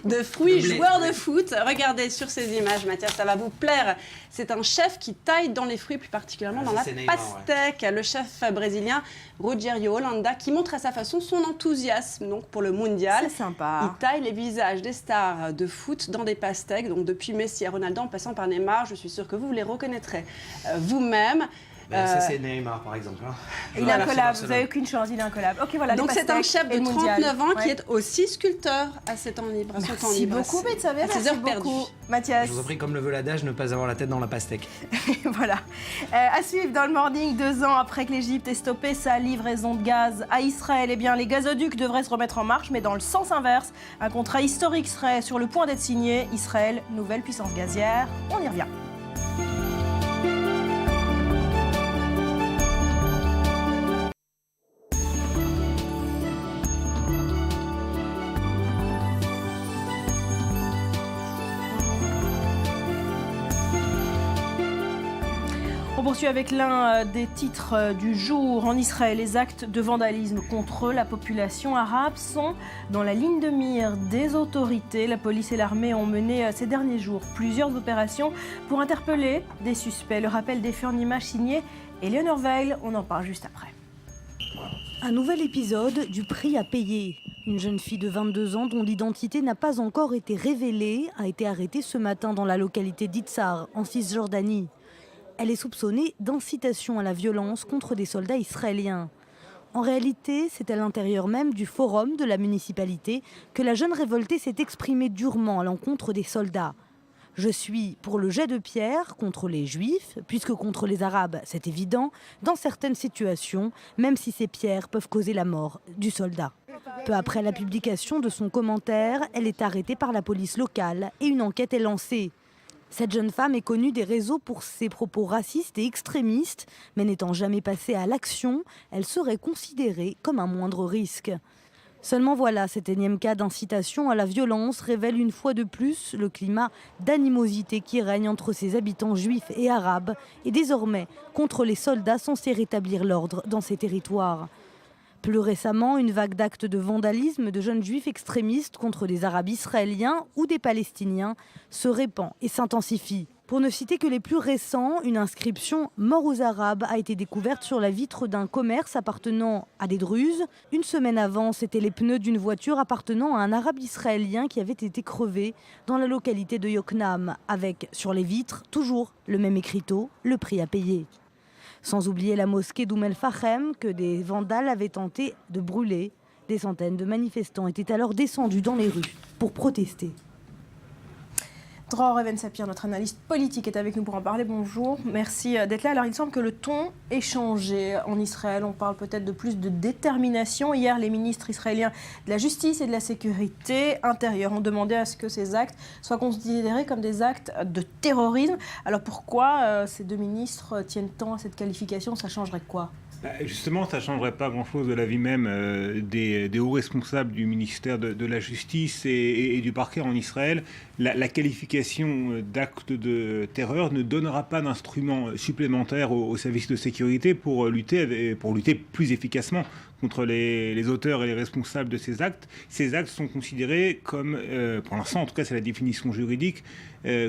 De fruits, joueurs de foot. Regardez sur ces images, Mathias, ça va vous plaire. C'est un chef qui taille dans les fruits, plus particulièrement dans la pastèque. Ouais. Le chef brésilien Rogério Holanda qui montre à sa façon son enthousiasme donc, pour le mondial. C'est sympa. Il taille les visages des stars de foot dans des pastèques. Donc depuis Messi et Ronaldo en passant par Neymar, je suis sûre que vous les reconnaîtrez vous-même. Ça c'est Neymar par exemple. Hein. Il a un collab, vous n'avez aucune chance, il a un collab. Okay, voilà, donc c'est un chef de 39 ans qui est aussi sculpteur à ses temps libres. Merci beaucoup, Betsabé, merci beaucoup, Mathias. Je vous en prie, comme le veut l'adage, ne pas avoir la tête dans la pastèque. Voilà. À suivre dans le Morning, 2 ans après que l'Égypte ait stoppé sa livraison de gaz à Israël, eh bien les gazoducs devraient se remettre en marche, mais dans le sens inverse. Un contrat historique serait sur le point d'être signé. Israël, nouvelle puissance gazière. On y revient. On poursuit avec l'un des titres du jour. En Israël, les actes de vandalisme contre la population arabe sont dans la ligne de mire des autorités. La police et l'armée ont mené ces derniers jours plusieurs opérations pour interpeller des suspects. Le rappel des faits en images signé Eleanor Veil. On en parle juste après. Un nouvel épisode du prix à payer. Une jeune fille de 22 ans dont l'identité n'a pas encore été révélée a été arrêtée ce matin dans la localité d'Itzar, en Cisjordanie. Elle est soupçonnée d'incitation à la violence contre des soldats israéliens. En réalité, c'est à l'intérieur même du forum de la municipalité que la jeune révoltée s'est exprimée durement à l'encontre des soldats. « Je suis pour le jet de pierre contre les juifs, puisque contre les arabes, c'est évident, dans certaines situations, même si ces pierres peuvent causer la mort du soldat. » Peu après la publication de son commentaire, elle est arrêtée par la police locale et une enquête est lancée. Cette jeune femme est connue des réseaux pour ses propos racistes et extrémistes, mais n'étant jamais passée à l'action, elle serait considérée comme un moindre risque. Seulement voilà, cet énième cas d'incitation à la violence révèle une fois de plus le climat d'animosité qui règne entre ses habitants juifs et arabes, et désormais contre les soldats censés rétablir l'ordre dans ces territoires. Plus récemment, une vague d'actes de vandalisme de jeunes juifs extrémistes contre des arabes israéliens ou des palestiniens se répand et s'intensifie. Pour ne citer que les plus récents, une inscription « Mort aux Arabes » a été découverte sur la vitre d'un commerce appartenant à des Druzes. Une semaine avant, c'était les pneus d'une voiture appartenant à un arabe israélien qui avait été crevé dans la localité de Yoknam, avec, sur les vitres, toujours le même écriteau, le prix à payer. Sans oublier la mosquée d'Oum el-Fachem que des vandales avaient tenté de brûler. Des centaines de manifestants étaient alors descendus dans les rues pour protester. Dror Even Sapir, notre analyste politique, est avec nous pour en parler. Bonjour, merci d'être là. Alors il semble que le ton ait changé en Israël. On parle peut-être de plus de détermination. Hier, les ministres israéliens de la justice et de la sécurité intérieure ont demandé à ce que ces actes soient considérés comme des actes de terrorisme. Alors pourquoi ces deux ministres tiennent tant à cette qualification? Ça changerait quoi? Justement, ça ne changerait pas grand-chose de la vie même des hauts responsables du ministère de la Justice et du parquet en Israël. La qualification d'acte de terreur ne donnera pas d'instrument supplémentaire aux services de sécurité pour lutter plus efficacement contre les auteurs et les responsables de ces actes. Ces actes sont considérés comme, pour l'instant en tout cas c'est la définition juridique,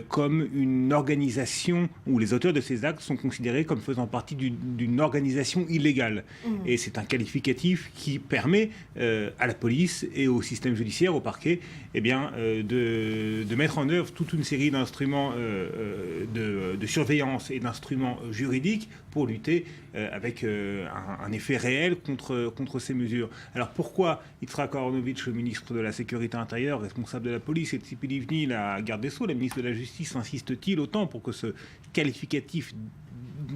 comme une organisation, où les auteurs de ces actes sont considérés comme faisant partie d'une organisation illégale. Et c'est un qualificatif qui permet à la police et au système judiciaire, au parquet, de mettre en œuvre toute une série d'instruments de surveillance et d'instruments juridiques pour lutter avec un effet réel contre ces mesures. Alors pourquoi Yitzhak Aharonovitch, le ministre de la Sécurité intérieure, responsable de la police, et Tzipi Livni, la garde des Sceaux, la ministre de la Justice, insiste-t-il autant pour que ce qualificatif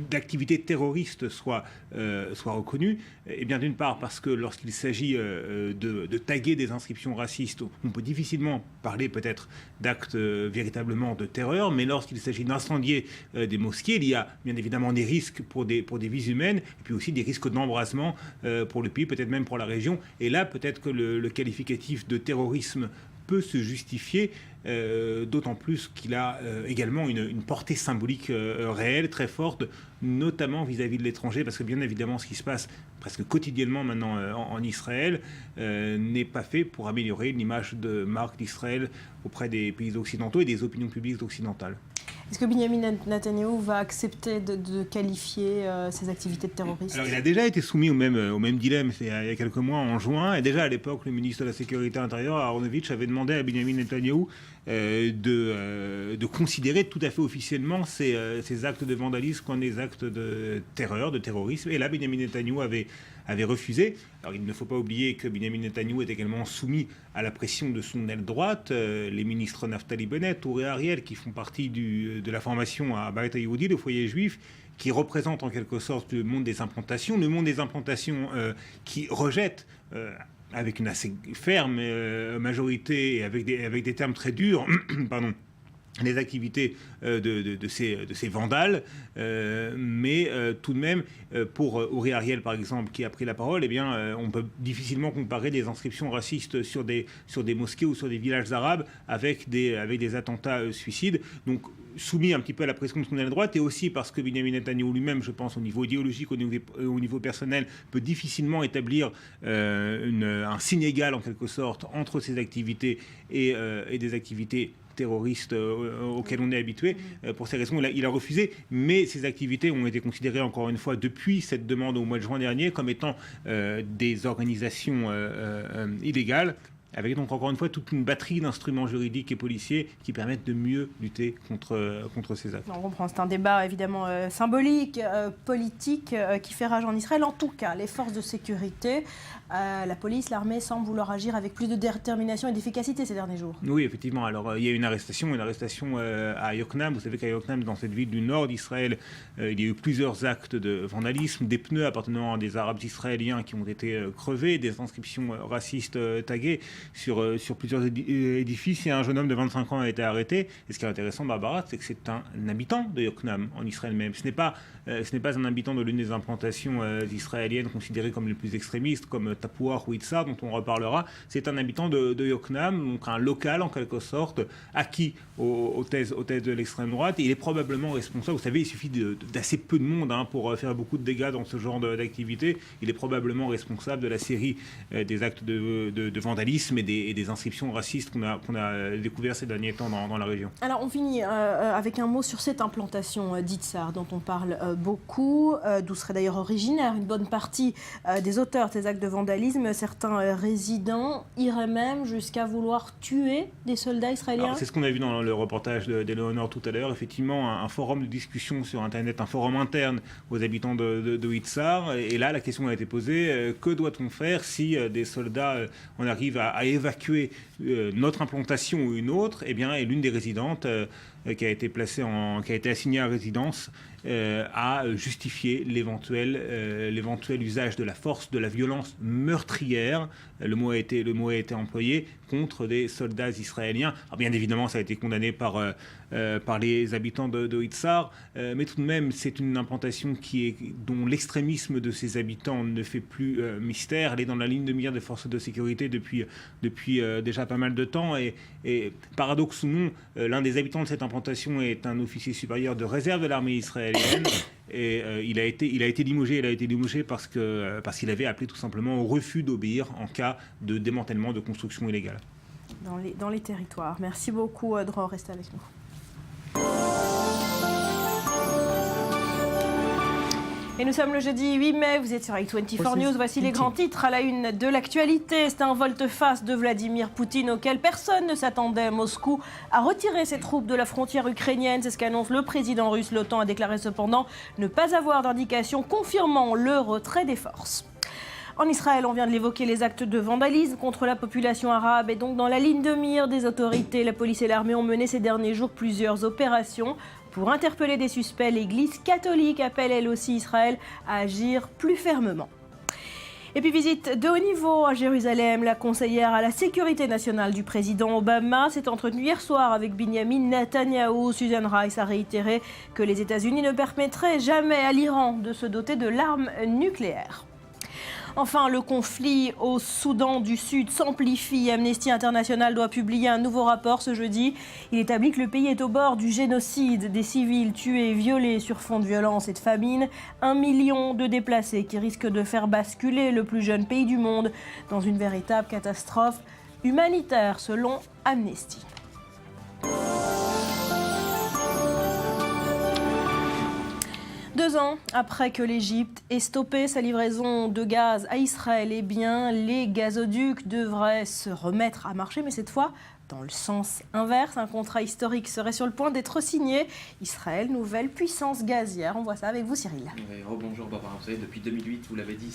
d'activité terroriste soit reconnu? Eh bien, d'une part, parce que lorsqu'il s'agit de taguer des inscriptions racistes, on peut difficilement parler peut-être d'actes véritablement de terreur, mais lorsqu'il s'agit d'incendier des mosquées, il y a bien évidemment des risques pour des vies humaines, et puis aussi des risques d'embrasement pour le pays, peut-être même pour la région. Et là, peut-être que le qualificatif de terrorisme peut se justifier, d'autant plus qu'il a également une portée symbolique réelle, très forte, notamment vis-à-vis de l'étranger, parce que bien évidemment ce qui se passe presque quotidiennement maintenant en Israël n'est pas fait pour améliorer l'image de marque d'Israël auprès des pays occidentaux et des opinions publiques occidentales. Est-ce que Benjamin Netanyahou va accepter de qualifier ces activités de terrorisme? Alors, il a déjà été soumis au même dilemme il y a quelques mois, en juin. Et déjà à l'époque, le ministre de la Sécurité intérieure, Aharonovitch, avait demandé à Benjamin Netanyahou de considérer tout à fait officiellement ces actes de vandalisme comme des actes de terreur, de terrorisme. Et là, Benjamin Netanyahou avait refusé. Alors il ne faut pas oublier que Benjamin Netanyahou est également soumis à la pression de son aile droite, les ministres Naftali Bennett, Uri Ariel, qui font partie de la formation à Beit HaYehudi, le foyer juif, qui représente en quelque sorte le monde des implantations qui rejette avec une assez ferme majorité et avec des termes très durs, pardon, les activités de ces vandales, mais tout de même, pour Uri Ariel par exemple, qui a pris la parole, on peut difficilement comparer des inscriptions racistes sur des mosquées ou sur des villages arabes avec des attentats suicides. Donc soumis un petit peu à la pression de son aile droite, et aussi parce que Benjamin Netanyahou lui-même, je pense, au niveau idéologique, au niveau personnel, peut difficilement établir un signe égal en quelque sorte entre ses activités et des activités terroristes auxquels on est habitué. Pour ces raisons, il a refusé, mais ces activités ont été considérées encore une fois depuis cette demande au mois de juin dernier comme étant des organisations illégales, avec donc encore une fois toute une batterie d'instruments juridiques et policiers qui permettent de mieux lutter contre ces actes. On comprend, c'est un débat évidemment symbolique, politique, qui fait rage en Israël. En tout cas, les forces de sécurité, la police, l'armée semblent vouloir agir avec plus de détermination et d'efficacité ces derniers jours. Oui, effectivement. Alors, il y a une arrestation à Yoknam. Vous savez qu'à Yoknam, dans cette ville du nord d'Israël, il y a eu plusieurs actes de vandalisme, des pneus appartenant à des Arabes israéliens qui ont été crevés, des inscriptions racistes taguées sur plusieurs édifices. Et un jeune homme de 25 ans a été arrêté. Et ce qui est intéressant, Barbara, c'est que c'est un habitant de Yoknam, en Israël même. Ce n'est pas un habitant de l'une des implantations israéliennes considérées comme les plus extrémistes, comme Tapouach ou Itzar, dont on reparlera. C'est un habitant de Yoknam, donc un local en quelque sorte, acquis aux thèses de l'extrême droite. Et il est probablement responsable. Vous savez, il suffit d'assez peu de monde pour faire beaucoup de dégâts dans ce genre d'activité. Il est probablement responsable de la série des actes de vandalisme et des inscriptions racistes qu'on a découvert ces derniers temps dans la région. Alors on finit avec un mot sur cette implantation d'Itzar dont on parle beaucoup, d'où serait d'ailleurs originaire une bonne partie des auteurs de ces actes de vandalisme. Certains résidents iraient même jusqu'à vouloir tuer des soldats israéliens. Alors, c'est ce qu'on a vu dans le reportage d'Éléonore tout à l'heure. Effectivement, un forum de discussion sur Internet, un forum interne aux habitants de Itzar. Et là, la question a été posée, que doit-on faire si des soldats en arrivent à à évacuer notre implantation ou une autre, eh bien, est l'une des résidentes qui a été assignée à résidence à justifier l'éventuel usage de la force, de la violence meurtrière, le mot a été employé, contre des soldats israéliens. Alors bien évidemment, ça a été condamné par les habitants de Itzhar, mais tout de même, c'est une implantation dont l'extrémisme de ses habitants ne fait plus mystère. Elle est dans la ligne de mire des forces de sécurité depuis déjà pas mal de temps, et paradoxe ou non, l'un des habitants de cette implantation est un officier supérieur de réserve de l'armée israélienne. Et il a été limogé parce qu'il avait appelé tout simplement au refus d'obéir en cas de démantèlement de construction illégale. Dans les territoires. Merci beaucoup, Dror, restez avec nous. Et nous sommes le jeudi 8 mai, vous êtes sur i24 News, voici les grands titres à la une de l'actualité. C'est un volte-face de Vladimir Poutine auquel personne ne s'attendait. Moscou a retiré ses troupes de la frontière ukrainienne, c'est ce qu'annonce le président russe. L'OTAN a déclaré cependant ne pas avoir d'indication confirmant le retrait des forces. En Israël, on vient de l'évoquer, les actes de vandalisme contre la population arabe est donc dans la ligne de mire des autorités. La police et l'armée ont mené ces derniers jours plusieurs opérations pour interpeller des suspects. L'Église catholique appelle elle aussi Israël à agir plus fermement. Et puis visite de haut niveau à Jérusalem, la conseillère à la sécurité nationale du président Obama s'est entretenue hier soir avec Binyamin Netanyahou. Susan Rice a réitéré que les États-Unis ne permettraient jamais à l'Iran de se doter de l'arme nucléaire. Enfin, le conflit au Soudan du Sud s'amplifie. Amnesty International doit publier un nouveau rapport ce jeudi. Il établit que le pays est au bord du génocide, des civils tués et violés sur fond de violence et de famine. 1 million de déplacés qui risquent de faire basculer le plus jeune pays du monde dans une véritable catastrophe humanitaire selon Amnesty. Deux ans après que l'Égypte ait stoppé sa livraison de gaz à Israël, eh bien, les gazoducs devraient se remettre à marcher, mais cette fois dans le sens inverse. Un contrat historique serait sur le point d'être signé. Israël, nouvelle puissance gazière. On voit ça avec vous, Cyril. Oui, rebonjour Barbara. Vous savez, depuis 2008, vous l'avez dit,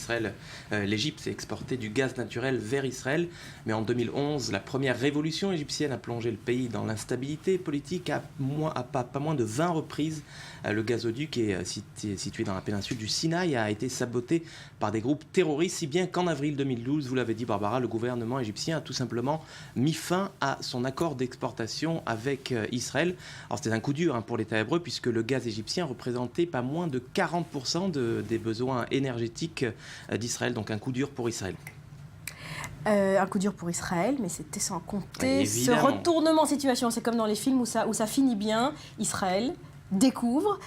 l'Égypte s'est exporté du gaz naturel vers Israël. Mais en 2011, la première révolution égyptienne a plongé le pays dans l'instabilité politique à pas moins de 20 reprises. Le gazoduc est situé dans la péninsule du Sinaï, a été saboté par des groupes terroristes, si bien qu'en avril 2012, vous l'avez dit Barbara, le gouvernement égyptien a tout simplement mis fin à son accord d'exportation avec Israël. Alors c'était un coup dur pour l'État hébreu puisque le gaz égyptien représentait pas moins de 40% des besoins énergétiques d'Israël, donc un coup dur pour Israël. Un coup dur pour Israël, mais c'était sans compter ce retournement de situation. C'est comme dans les films où ça finit bien. Israël découvre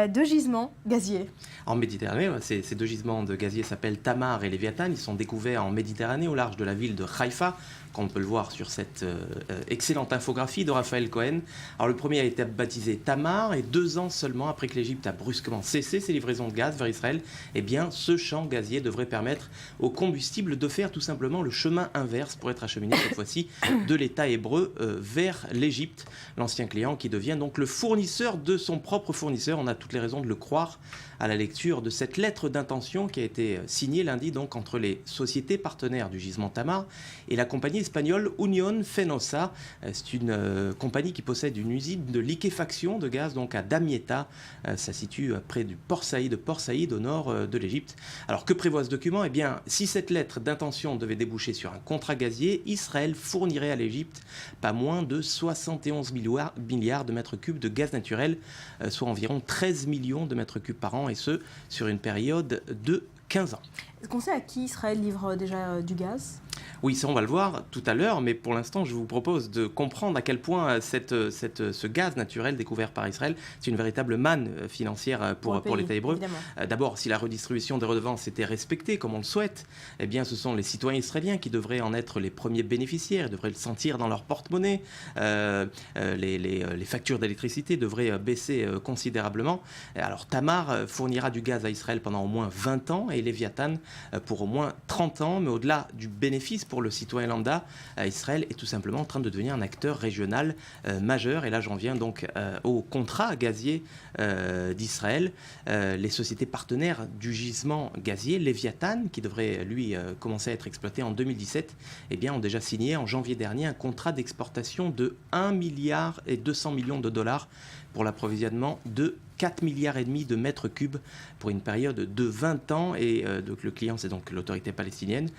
deux gisements gaziers. En Méditerranée, ces deux gisements de gazier s'appellent Tamar et Léviathan. Ils sont découverts en Méditerranée, au large de la ville de Haïfa, comme on peut le voir sur cette excellente infographie de Raphaël Cohen. Alors le premier a été baptisé Tamar, et 2 ans seulement après que l'Égypte a brusquement cessé ses livraisons de gaz vers Israël, eh bien ce champ gazier devrait permettre au combustible de faire tout simplement le chemin inverse pour être acheminé cette fois-ci de l'État hébreu vers l'Égypte, l'ancien client qui devient donc le fournisseur de son propre fournisseur. On a toutes les raisons de le croire à la lecture de cette lettre d'intention qui a été signée lundi donc entre les sociétés partenaires du gisement Tamar et la compagnie espagnole Unión Fenosa. C'est une compagnie qui possède une usine de liquéfaction de gaz donc à Damietta. Ça se situe près du Port Saïd au nord de l'Égypte. Alors que prévoit ce document ? Eh bien, si cette lettre d'intention devait déboucher sur un contrat gazier, Israël fournirait à l'Égypte pas moins de 71 milliards de mètres cubes de gaz naturel, soit environ 13 millions de mètres cubes par an, et ce, sur une période de 15 ans. Est-ce qu'on sait à qui Israël livre déjà du gaz ? Oui, ça on va le voir tout à l'heure, mais pour l'instant je vous propose de comprendre à quel point ce gaz naturel découvert par Israël, c'est une véritable manne financière pour l'État hébreu. D'abord, si la redistribution des redevances était respectée comme on le souhaite, eh bien ce sont les citoyens israéliens qui devraient en être les premiers bénéficiaires, devraient le sentir dans leur porte-monnaie. Les factures d'électricité devraient baisser considérablement. Alors Tamar fournira du gaz à Israël pendant au moins 20 ans et Léviathan pour au moins 30 ans, mais au-delà du bénéfice précise pour le citoyen lambda, Israël est tout simplement en train de devenir un acteur régional majeur. Et là, j'en viens donc au contrat gazier d'Israël. Les sociétés partenaires du gisement gazier, Léviathan, qui devrait lui commencer à être exploité en 2017, eh bien, ont déjà signé en janvier dernier un contrat d'exportation de 1,2 milliard de dollars pour l'approvisionnement de 4,5 milliards de mètres cubes pour une période de 20 ans. Et donc le client, c'est donc l'autorité palestinienne,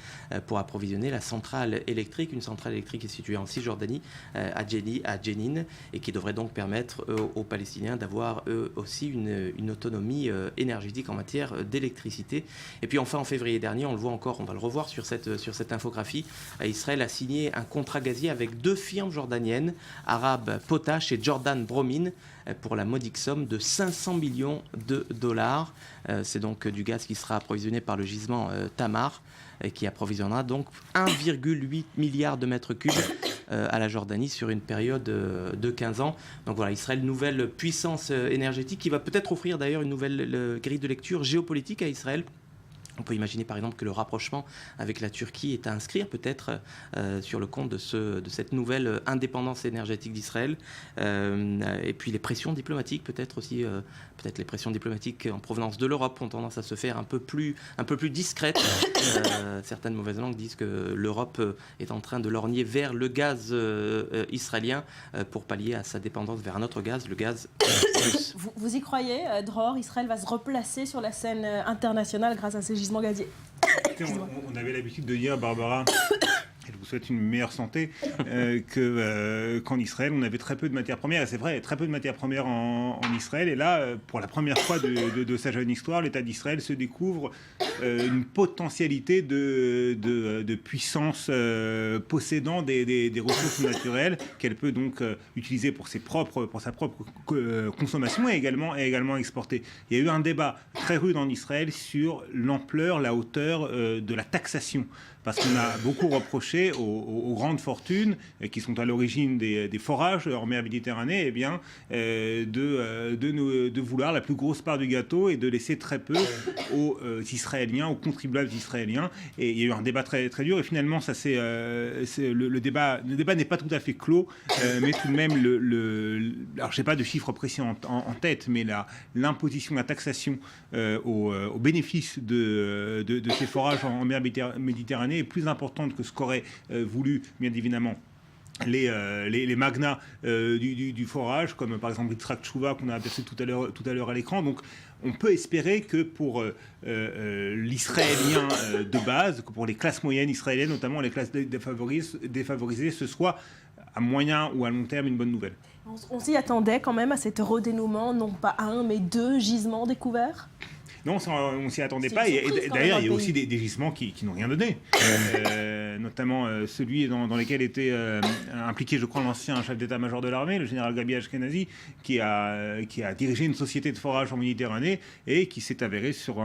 pour approvisionner la centrale électrique. Une centrale électrique qui est située en Cisjordanie, à Jenin, et qui devrait donc permettre aux Palestiniens d'avoir eux aussi une autonomie énergétique en matière d'électricité. Et puis enfin, en février dernier, on le voit encore, on va le revoir sur cette infographie, Israël a signé un contrat gazier avec 2 firmes jordaniennes, Arab Potash et Jordan Bromine, pour la modique somme de 500 millions de dollars. C'est donc du gaz qui sera approvisionné par le gisement Tamar, qui approvisionnera donc 1,8 milliard de mètres cubes à la Jordanie sur une période de 15 ans. Donc voilà, Israël, nouvelle puissance énergétique qui va peut-être offrir d'ailleurs une nouvelle grille de lecture géopolitique à Israël. On peut imaginer par exemple que le rapprochement avec la Turquie est à inscrire peut-être sur le compte de cette nouvelle indépendance énergétique d'Israël. Et puis les pressions diplomatiques peut-être aussi, peut-être les pressions diplomatiques en provenance de l'Europe ont tendance à se faire un peu plus discrètes. Certaines mauvaises langues disent que l'Europe est en train de lorgner vers le gaz israélien pour pallier à sa dépendance vers un autre gaz, le gaz russe. Vous y croyez, Dror, Israël va se replacer sur la scène internationale grâce à ces gisements gaziers? On avait l'habitude de dire, Barbara, et je vous souhaite une meilleure santé, qu'en Israël, on avait très peu de matières premières. Et c'est vrai, très peu de matières premières en Israël. Et là, pour la première fois de sa jeune histoire, l'État d'Israël se découvre une potentialité de puissance possédant des ressources naturelles qu'elle peut donc utiliser pour sa propre consommation et également exporter. Il y a eu un débat très rude en Israël sur l'ampleur, la hauteur de la taxation. Parce qu'on a beaucoup reproché aux grandes fortunes qui sont à l'origine des forages en mer Méditerranée, de vouloir la plus grosse part du gâteau et de laisser très peu aux Israéliens, aux contribuables israéliens. Et il y a eu un débat très, très dur. Et finalement, le débat n'est pas tout à fait clos, mais tout de même, alors je n'ai pas de chiffres précis en tête, mais l'imposition, la taxation au bénéfice de ces forages en mer Méditerranée est plus importante que ce qu'auraient voulu, bien évidemment, les magnats du forage, comme par exemple Yitzhak Tchouva qu'on a aperçu tout à l'heure à l'écran. Donc on peut espérer que pour l'Israélien de base, que pour les classes moyennes israéliennes, notamment les classes défavorisées, ce soit à moyen ou à long terme une bonne nouvelle. On s'y attendait quand même à cet redénouement, non pas 1 mais 2 gisements découverts? Non, on ne s'y attendait pas. Et d'ailleurs, il y a aussi des gisements qui n'ont rien donné. Notamment celui dans lequel était impliqué, je crois, l'ancien chef d'état-major de l'armée, le général Gabi Ashkenazi, qui a dirigé une société de forage en Méditerranée et qui s'est avéré sur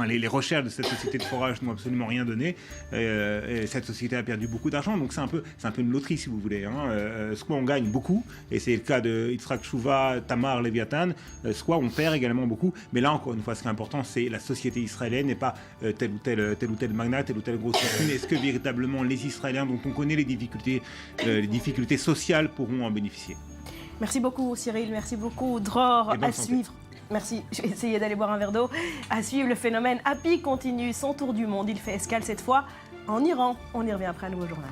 les recherches de cette société de forage n'ont absolument rien donné. Et cette société a perdu beaucoup d'argent. Donc c'est un peu une loterie, si vous voulez. Soit on gagne beaucoup, et c'est le cas de Yitzhak Tchouva, Tamar, Léviathan, soit on perd également beaucoup. Mais là, encore une fois, ce qui est important, c'est la société israélienne et pas tel ou tel magnat, telle ou telle grosse fortune. Est-ce que véritablement les Israéliens, dont on connaît les difficultés sociales, pourront en bénéficier? Merci beaucoup Cyril, merci beaucoup Dror. À suivre. Merci, je vais essayer d'aller boire un verre d'eau. À suivre, le phénomène Happy continue son tour du monde. Il fait escale cette fois en Iran. On y revient après un nouveau journal.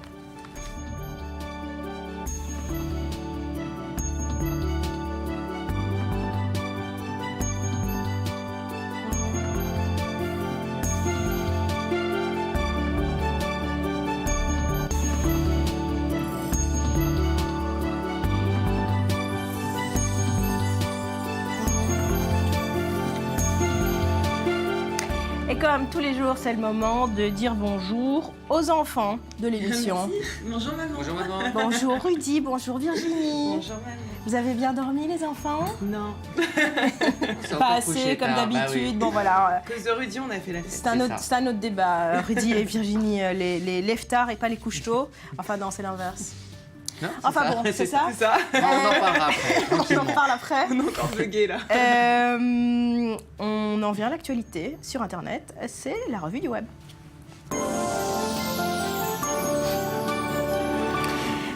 Et comme tous les jours, c'est le moment de dire bonjour aux enfants de l'émission. Bonjour maman. Bonjour maman. Bonjour Rudy, bonjour Virginie. Bonjour maman. Vous avez bien dormi les enfants? Non. Pas assez comme d'habitude. Bah oui. Bon voilà. À cause de Rudy, on a fait la fête. C'est un autre débat. Rudy et Virginie, les lève tard et pas les couche tôt. Enfin non, c'est l'inverse. Non, enfin bon, c'est ça. C'est ça. On en parlera après. On en reparle après. On est encore bugués là. On en vient à l'actualité sur Internet. C'est la revue du web.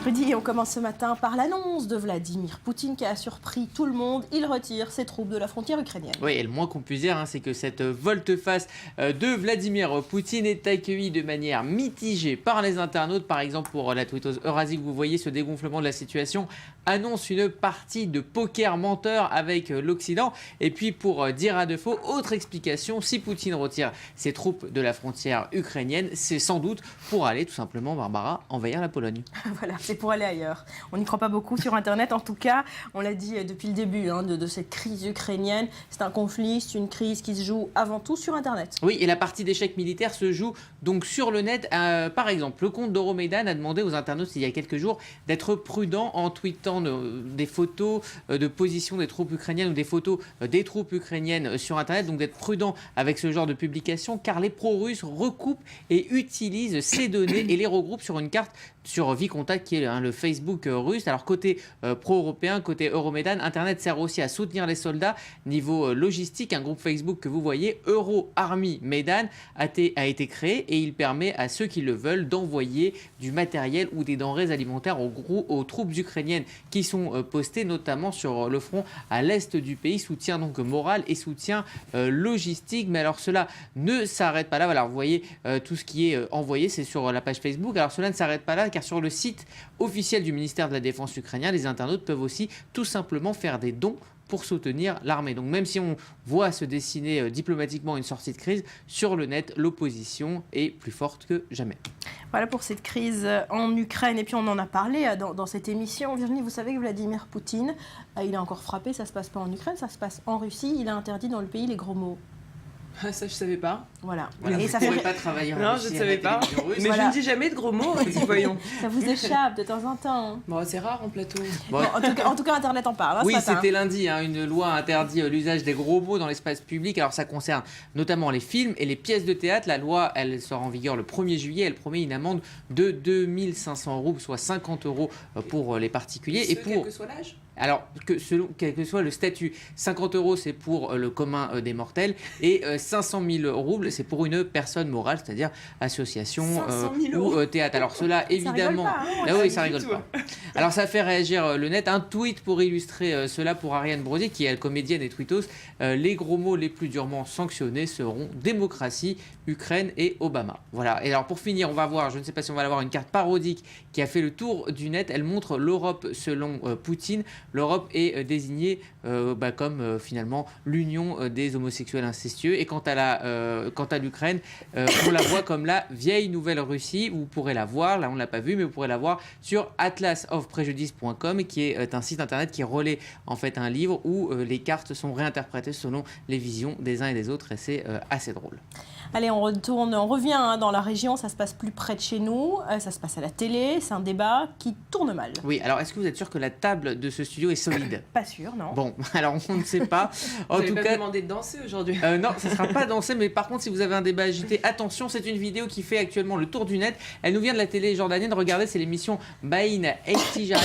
Rudy, on commence ce matin par l'annonce de Vladimir Poutine qui a surpris tout le monde. Il retire ses troupes de la frontière ukrainienne. Oui, et le moins qu'on puisse dire, c'est que cette volte-face de Vladimir Poutine est accueillie de manière mitigée par les internautes. Par exemple, pour la tweetos Eurasie que vous voyez, ce dégonflement de la situation annonce une partie de poker menteur avec l'Occident. Et puis pour dire à de faux, autre explication, si Poutine retire ses troupes de la frontière ukrainienne, c'est sans doute pour aller tout simplement, Barbara, envahir la Pologne. Voilà, c'est pour aller ailleurs. On n'y croit pas beaucoup sur Internet. En tout cas, on l'a dit depuis le début de cette crise ukrainienne. C'est un conflit, c'est une crise qui se joue avant tout sur Internet. Oui, et la partie d'échec militaire se joue donc sur le net. Par exemple, le compte d'Euromaidan a demandé aux internautes il y a quelques jours d'être prudents en tweetant des photos de position des troupes ukrainiennes ou des photos des troupes ukrainiennes sur Internet. Donc d'être prudent avec ce genre de publication car les pro-russes recoupent et utilisent ces données et les regroupent sur une carte sur Vicontact qui est le Facebook russe. Alors côté pro-européen, côté Euromaidan, Internet sert aussi à soutenir les soldats. Niveau logistique, un groupe Facebook que vous voyez, Euro Army Maidan, a été créé et il permet à ceux qui le veulent d'envoyer du matériel ou des denrées alimentaires aux troupes ukrainiennes qui sont postées notamment sur le front à l'est du pays. Soutien donc moral et soutien logistique. Mais alors cela ne s'arrête pas là. Voilà, vous voyez tout ce qui est envoyé, c'est sur la page Facebook. Alors cela ne s'arrête pas là car sur le site officiel du ministère de la Défense ukrainien, les internautes peuvent aussi tout simplement faire des dons pour soutenir l'armée. Donc même si on voit se dessiner diplomatiquement une sortie de crise, sur le net, l'opposition est plus forte que jamais. Voilà pour cette crise en Ukraine. Et puis on en a parlé dans cette émission. Virginie, vous savez que Vladimir Poutine, il est encore frappé. Ça ne se passe pas en Ukraine, ça se passe en Russie. Il a interdit dans le pays les gros mots. Ah, ça, je savais pas. Voilà. Et Et ça fait pas travailler en Non, Russie je ne à savais la pas. télévision russe. Mais Voilà. je ne dis jamais de gros mots, voyons. Ça vous échappe de temps en temps. Bon, c'est rare en plateau. Bon, En tout cas, Internet en parle. oui, ce matin. c'était lundi. Une loi interdit l'usage des gros mots dans l'espace public. Alors, ça concerne notamment les films et les pièces de théâtre. La loi, elle sort en vigueur le 1er juillet. Elle promet une amende de 2500 roubles, soit 50 € pour les particuliers. Et quel que soit l'âge. Alors, quel que soit le statut, 50 € c'est pour le commun des mortels et 500 000 roubles c'est pour une personne morale, c'est-à-dire association 500 000 ou théâtre. Alors cela, évidemment... Ça rigole pas, Ah oui, ça du rigole tout. pas. Alors ça fait réagir le net. Un tweet pour illustrer cela pour Ariane Brody, qui est comédienne et tweetos. Les gros mots les plus durement sanctionnés seront démocratie, Ukraine et Obama. Voilà. Et alors pour finir, on va voir, je ne sais pas si on va l'avoir, une carte parodique qui a fait le tour du net. Elle montre l'Europe selon Poutine. L'Europe est désignée comme finalement l'union des homosexuels incestueux. Et quant à l'Ukraine, on la voit comme la vieille nouvelle Russie. Vous pourrez la voir, là on ne l'a pas vu, mais vous pourrez la voir sur atlasofprejudice.com, qui est un site internet qui relaie en fait un livre où les cartes sont réinterprétées selon les visions des uns et des autres, et c'est assez drôle. Allez, on revient dans la région, ça se passe plus près de chez nous, ça se passe à la télé, c'est un débat qui tourne mal. Oui, alors est-ce que vous êtes sûr que la table de ce studio est solide? Pas sûr, non. Bon, alors on ne sait pas. En Vous n'avez tout pas cas, demandé de danser aujourd'hui. non, ça ne sera pas dansé, mais par contre, si vous avez un débat agité, attention, c'est une vidéo qui fait actuellement le tour du net. Elle nous vient de la télé jordanienne. Regardez, c'est l'émission Baïn Estijahin.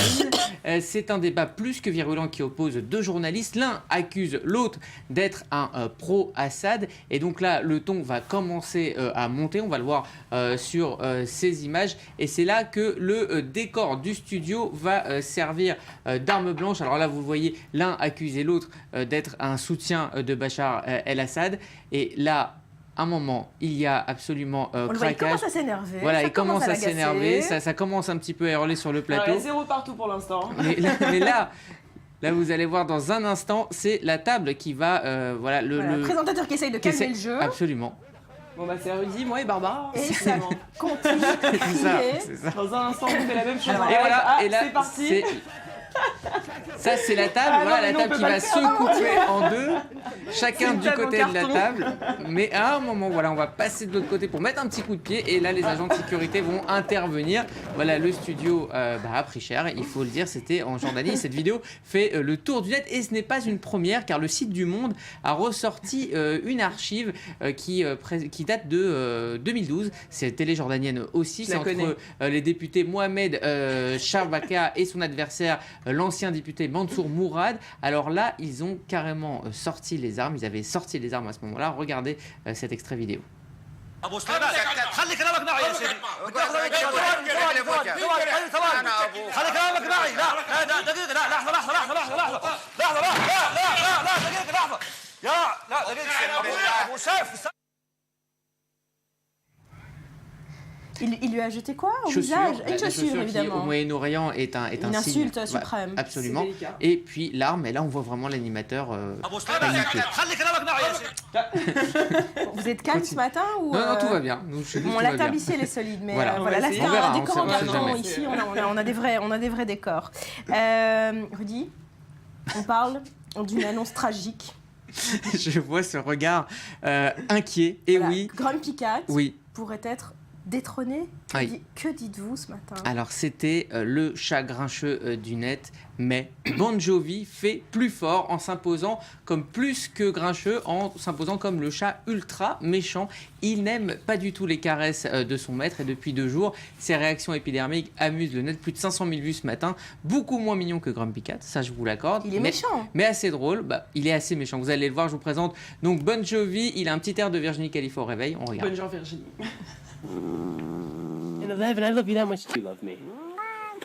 C'est un débat plus que virulent qui oppose deux journalistes. L'un accuse l'autre d'être un pro-Assad. Et donc là, le ton va commencer à monter. On va le voir sur ces images. Et c'est là que le décor du studio va servir d'arme blanche. Alors là, vous voyez l'un accuser l'autre d'être un soutien de Bachar el-Assad. Et là, un moment, il y a absolument On le voit, il craquage. commence à s'énerver. Voilà, ça il commence à l'agacer. s'énerver, ça commence un petit peu à hurler sur le Alors, plateau. il y a 0 partout pour l'instant. Mais là, vous allez voir dans un instant, c'est la table qui va... Le présentateur qui essaye de calmer le jeu. Absolument. Bon, bah, c'est Rudy, moi et Barbara. Et ça continue de C'est ça, crier. c'est ça. Dans un instant, on fait la même chose. Alors, Et voilà, Ah, et là, c'est parti. c'est- Ça, c'est la table, Ah non, voilà mais la non, on table peut qui pas va le se faire. couper en deux, chacun C'est une du table en côté de la carton. table. Mais à un moment, voilà, on va passer de l'autre côté pour mettre un petit coup de pied, et là, les agents de sécurité vont intervenir. Voilà, le studio a pris cher, il faut le dire, c'était en Jordanie. Cette vidéo fait le tour du net, et ce n'est pas une première, car le site du Monde a ressorti une archive qui date de 2012. C'est télé jordanienne aussi. Je C'est la connais. entre les députés Mohamed Charbaka et son adversaire, l'ancien député Mansour Mourad. Alors là, ils ont carrément sorti les armes. Ils avaient sorti les armes à ce moment-là. Regardez cet extrait vidéo. ابو سليمان خلي كلامك معي يا سيدي Il lui a jeté quoi au Chaussure, visage? la Une chaussure, qui, évidemment. au Moyen-Orient est un Une signe. insulte suprême. Absolument. C'est délicat. Et puis l'arme, et là on voit vraiment l'animateur paniquer. Vous êtes calme ce matin ou Non, tout va bien. Nous, chez nous, On tout l'a va bien. tablissier les solides, mais Voilà. voilà, là On c'est verra, un on décor sait- en on sait carton. jamais. Ici, on a des vrais décors. Rudy, on parle d'une annonce tragique. Je vois ce regard inquiet. Et Voilà. oui, Grumpy Cat oui. pourrait être détrôné. Oui. Que dites-vous ce matin? Alors c'était le chat grincheux du net, mais Bon Jovi fait plus fort en s'imposant comme plus que grincheux, en s'imposant comme le chat ultra méchant. Il n'aime pas du tout les caresses de son maître et depuis 2 jours, ses réactions épidermiques amusent le net. Plus de 500 000 vues ce matin, beaucoup moins mignon que Grumpy Cat, ça je vous l'accorde. Il est méchant. Mais assez drôle, il est assez méchant. Vous allez le voir, je vous présente donc Bon Jovi. Il a un petit air de Virginie Khalifa au réveil, on regarde. Bonjour Virginie. In 11, I love you that much. You love me.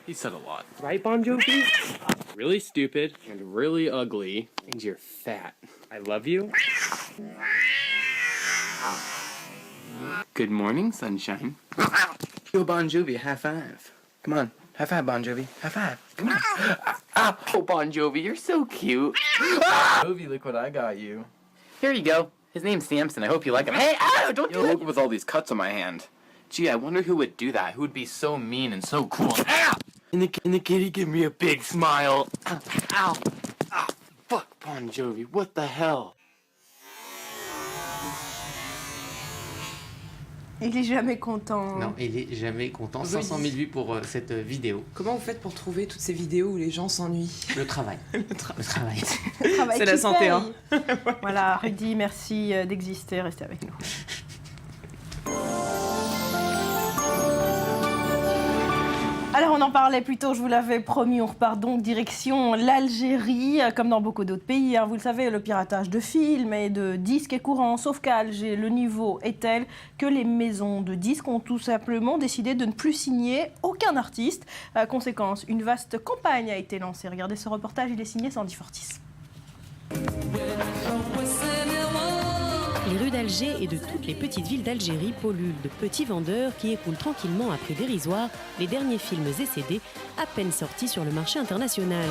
He said a lot. Right, Bon Jovi? Really stupid and really ugly, and you're fat. I love you. Good morning, sunshine. Yo, Bon Jovi, high five. Come on, high five, Bon Jovi. High five. Come on. Oh, Bon Jovi, you're so cute. Jovi, look what I got you. Here you go. His name's Samson. I hope you like him. Hey, ow, don't do that. Look with all these cuts on my hand. Gee, I wonder who would do that. Who would be so mean and so cool. Ow! And the kitty give me a big smile. Ow. Ah, fuck Bon Jovi. What the hell? Il est jamais content. Non, il est jamais content. 500 000 vues pour cette vidéo. Comment vous faites pour trouver toutes ces vidéos où les gens s'ennuient? Le travail. Le travail. Le travail C'est qui la santé, paye. hein. Voilà, Rudy, merci d'exister. Restez avec nous. Alors on en parlait plus tôt, je vous l'avais promis, on repart donc direction l'Algérie, comme dans beaucoup d'autres pays. Vous le savez, le piratage de films et de disques est courant, sauf qu'à Alger, le niveau est tel que les maisons de disques ont tout simplement décidé de ne plus signer aucun artiste. Conséquence, une vaste campagne a été lancée. Regardez ce reportage, il est signé Sandy Fortis. Les rues d'Alger et de toutes les petites villes d'Algérie pullulent de petits vendeurs qui écoulent tranquillement à prix dérisoire les derniers films et CD à peine sortis sur le marché international.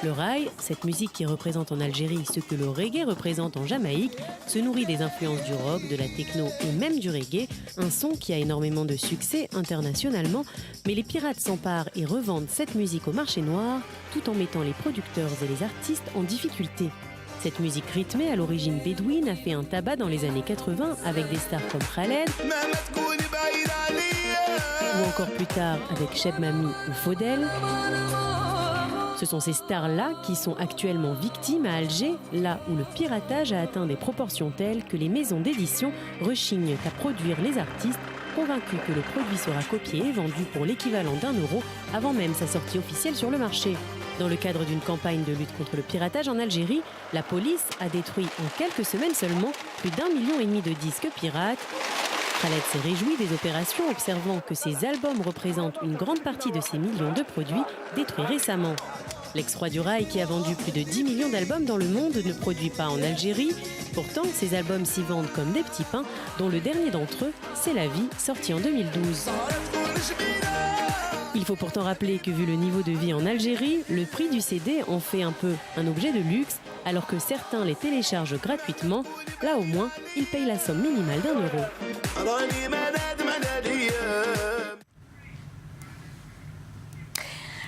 Le raï, cette musique qui représente en Algérie ce que le reggae représente en Jamaïque, se nourrit des influences du rock, de la techno et même du reggae, un son qui a énormément de succès internationalement, mais les pirates s'emparent et revendent cette musique au marché noir tout en mettant les producteurs et les artistes en difficulté. Cette musique rythmée à l'origine bédouine a fait un tabac dans les années 80 avec des stars comme Khaled ou encore plus tard avec Cheb Mami ou Faudel. Ce sont ces stars-là qui sont actuellement victimes à Alger, là où le piratage a atteint des proportions telles que les maisons d'édition rechignent à produire les artistes, convaincus que le produit sera copié et vendu pour l'équivalent d'1 euro avant même sa sortie officielle sur le marché. Dans le cadre d'une campagne de lutte contre le piratage en Algérie, la police a détruit en quelques semaines seulement plus d'1,5 million de disques pirates. Khaled s'est réjoui des opérations, observant que ces albums représentent une grande partie de ces millions de produits détruits récemment. L'ex-roi du rail, qui a vendu plus de 10 millions d'albums dans le monde, ne produit pas en Algérie. Pourtant, ces albums s'y vendent comme des petits pains, dont le dernier d'entre eux, C'est la vie, sorti en 2012. Il faut pourtant rappeler que vu le niveau de vie en Algérie, le prix du CD en fait un peu un objet de luxe, alors que certains les téléchargent gratuitement. Là au moins, ils payent la somme minimale d'1 euro.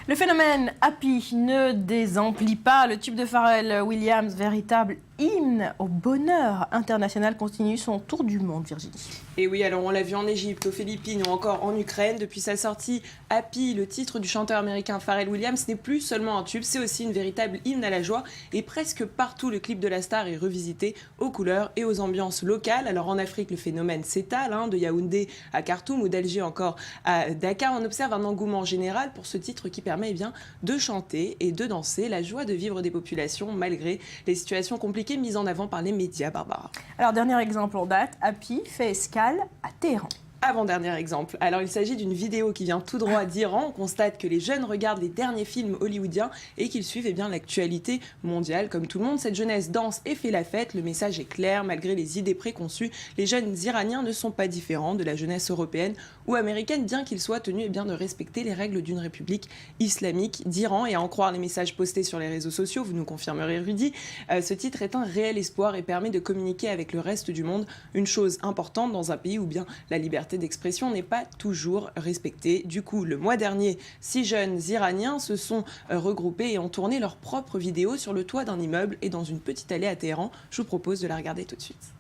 Le phénomène Happy ne désemplit pas. Le tube de Pharrell Williams, véritable hymne au bonheur international, continue son tour du monde, Virginie. Et oui, alors on l'a vu en Égypte, aux Philippines ou encore en Ukraine. Depuis sa sortie, Happy, le titre du chanteur américain Pharrell Williams, n'est plus seulement un tube, c'est aussi une véritable hymne à la joie. Et presque partout, le clip de la star est revisité aux couleurs et aux ambiances locales. Alors en Afrique, le phénomène s'étale, de Yaoundé à Khartoum ou d'Alger encore à Dakar. On observe un engouement général pour ce titre qui permet de chanter et de danser, la joie de vivre des populations malgré les situations compliquées mises en avant par les médias, Barbara. Alors, dernier exemple en date, Happy fait escale à Téhéran. Avant-dernier exemple. Alors, il s'agit d'une vidéo qui vient tout droit d'Iran. On constate que les jeunes regardent les derniers films hollywoodiens et qu'ils suivent l'actualité mondiale. Comme tout le monde, cette jeunesse danse et fait la fête. Le message est clair. Malgré les idées préconçues, les jeunes Iraniens ne sont pas différents de la jeunesse européenne ou américaine, bien qu'ils soient tenus de respecter les règles d'une république islamique d'Iran. Et à en croire les messages postés sur les réseaux sociaux, vous nous confirmerez, Rudy, ce titre est un réel espoir et permet de communiquer avec le reste du monde. Une chose importante dans un pays où bien la liberté d'expression n'est pas toujours respectée. Du coup, le mois dernier, 6 jeunes Iraniens se sont regroupés et ont tourné leur propre vidéo sur le toit d'un immeuble et dans une petite allée à Téhéran. Je vous propose de la regarder tout de suite.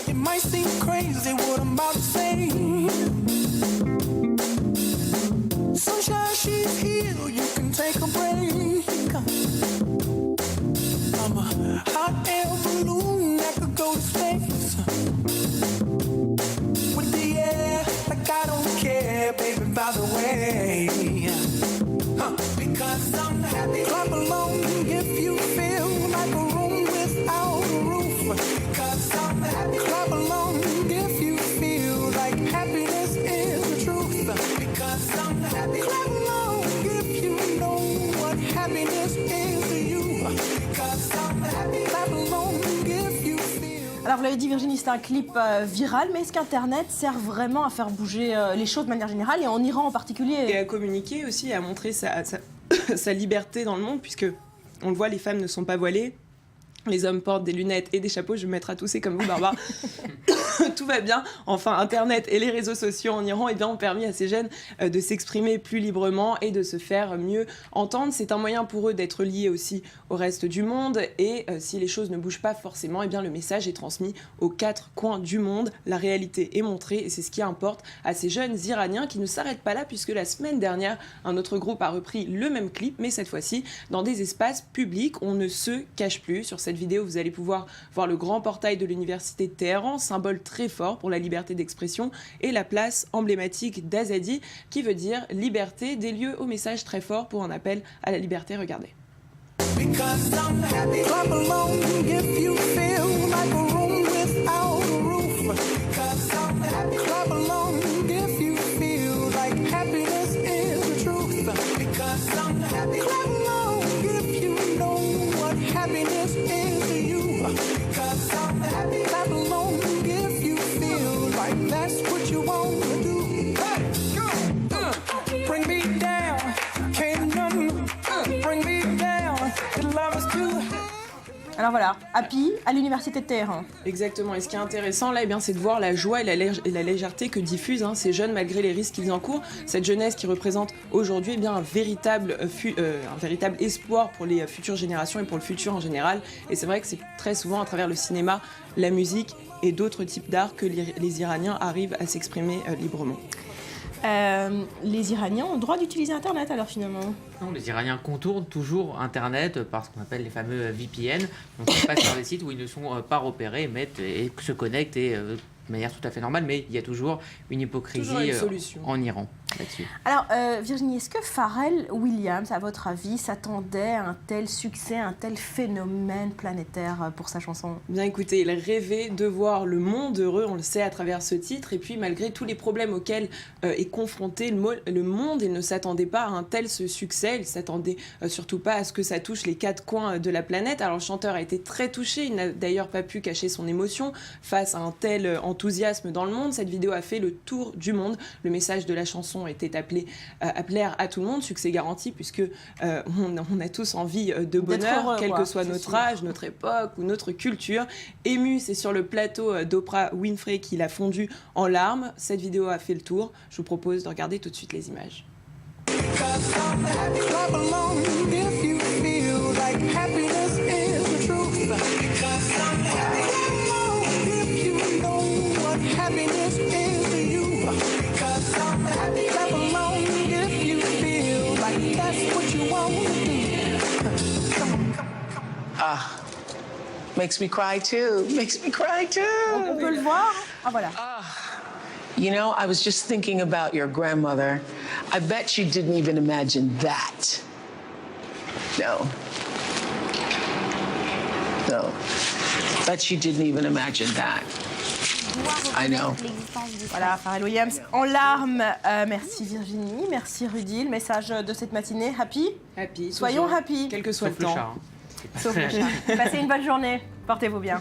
It might seem crazy what I'm about to say. Sunshine, she's here, you can take a break. I'm a hot air balloon that could go to space. With the air, like I don't care, baby, by the way. Because I'm happy. Clap along if you feel like a room without a roof. Because I'm happy. Clap along if you feel like happiness is the truth. Because I'm happy. Clap along if you know what happiness is to you. Because I'm happy. Clap along if you feel. Alors vous l'avez dit Virginie, c'est un clip viral, mais est-ce qu'Internet sert vraiment à faire bouger les choses de manière générale et en Iran en particulier? Et à communiquer aussi, à montrer sa liberté dans le monde, puisque on le voit, les femmes ne sont pas voilées. Les hommes portent des lunettes et des chapeaux. Je vais me mettre à tousser comme vous, Barbara. Tout va bien. Enfin, Internet et les réseaux sociaux en Iran ont permis à ces jeunes de s'exprimer plus librement et de se faire mieux entendre. C'est un moyen pour eux d'être liés aussi au reste du monde. Et si les choses ne bougent pas forcément, le message est transmis aux 4 coins du monde. La réalité est montrée et c'est ce qui importe à ces jeunes Iraniens qui ne s'arrêtent pas là, puisque la semaine dernière, un autre groupe a repris le même clip, mais cette fois-ci dans des espaces publics. On ne se cache plus. Sur cette vidéo, vous allez pouvoir voir le grand portail de l'université de Téhéran, symbole très fort pour la liberté d'expression, et la place emblématique d'Azadi, qui veut dire liberté, des lieux au message très fort pour un appel à la liberté. Regardez. Because I'm happy. Clap along if you feel like a room without a roof. Because I'm happy. Clap along if you feel like happiness is the truth. Because I'm happy. Clap along if you know what happiness is to you. Because I'm happy. Clap along if you feel like that's what you want to do. Hey, go. Bring me down. Can't none bring me down. Alors voilà, Happy à l'université de Téhéran. Exactement, et ce qui est intéressant là, c'est de voir la joie et la légèreté que diffusent ces jeunes malgré les risques qu'ils encourent. Cette jeunesse qui représente aujourd'hui un véritable espoir pour les futures générations et pour le futur en général. Et c'est vrai que c'est très souvent à travers le cinéma, la musique et d'autres types d'art que les Iraniens arrivent à s'exprimer librement. Les Iraniens ont le droit d'utiliser Internet alors finalement? Non, les Iraniens contournent toujours Internet par ce qu'on appelle les fameux VPN. Donc ils passent sur des sites où ils ne sont pas repérés, et se connectent de manière tout à fait normale, mais il y a toujours une hypocrisie en Iran là-dessus. Alors Virginie, est-ce que Pharrell Williams, à votre avis, s'attendait à un tel succès, un tel phénomène planétaire pour sa chanson? Bien écoutez, il rêvait de voir le monde heureux, on le sait à travers ce titre, et puis malgré tous les problèmes auxquels est confronté le monde, il ne s'attendait pas à un tel succès, il ne s'attendait surtout pas à ce que ça touche les 4 coins de la planète. Alors le chanteur a été très touché, il n'a d'ailleurs pas pu cacher son émotion face à un tel enthousiasme dans le monde. Cette vidéo a fait le tour du monde, le message de la chanson était appelé à plaire à tout le monde, succès garanti puisque on a tous envie de bonheur, heureux, quel que soit notre âge, notre époque ou notre culture. Ému, c'est sur le plateau d'Oprah Winfrey qu'il a fondu en larmes. Cette vidéo a fait le tour. Je vous propose de regarder tout de suite les images. Makes me cry too. Makes me cry too. On peut le voir. Ah voilà. You know, I was just thinking about your grandmother. I bet she didn't even imagine that. No. No. Bet she didn't even imagine that. I know. Voilà, Pharrell Williams en larmes. Merci Virginie, merci Rudy. Le message de cette matinée, happy. Happy. Soyons toujours. happy. Quel que soit Sauf le le temps. chat, hein. Sauf le chat. Passez une bonne journée. Portez-vous bien.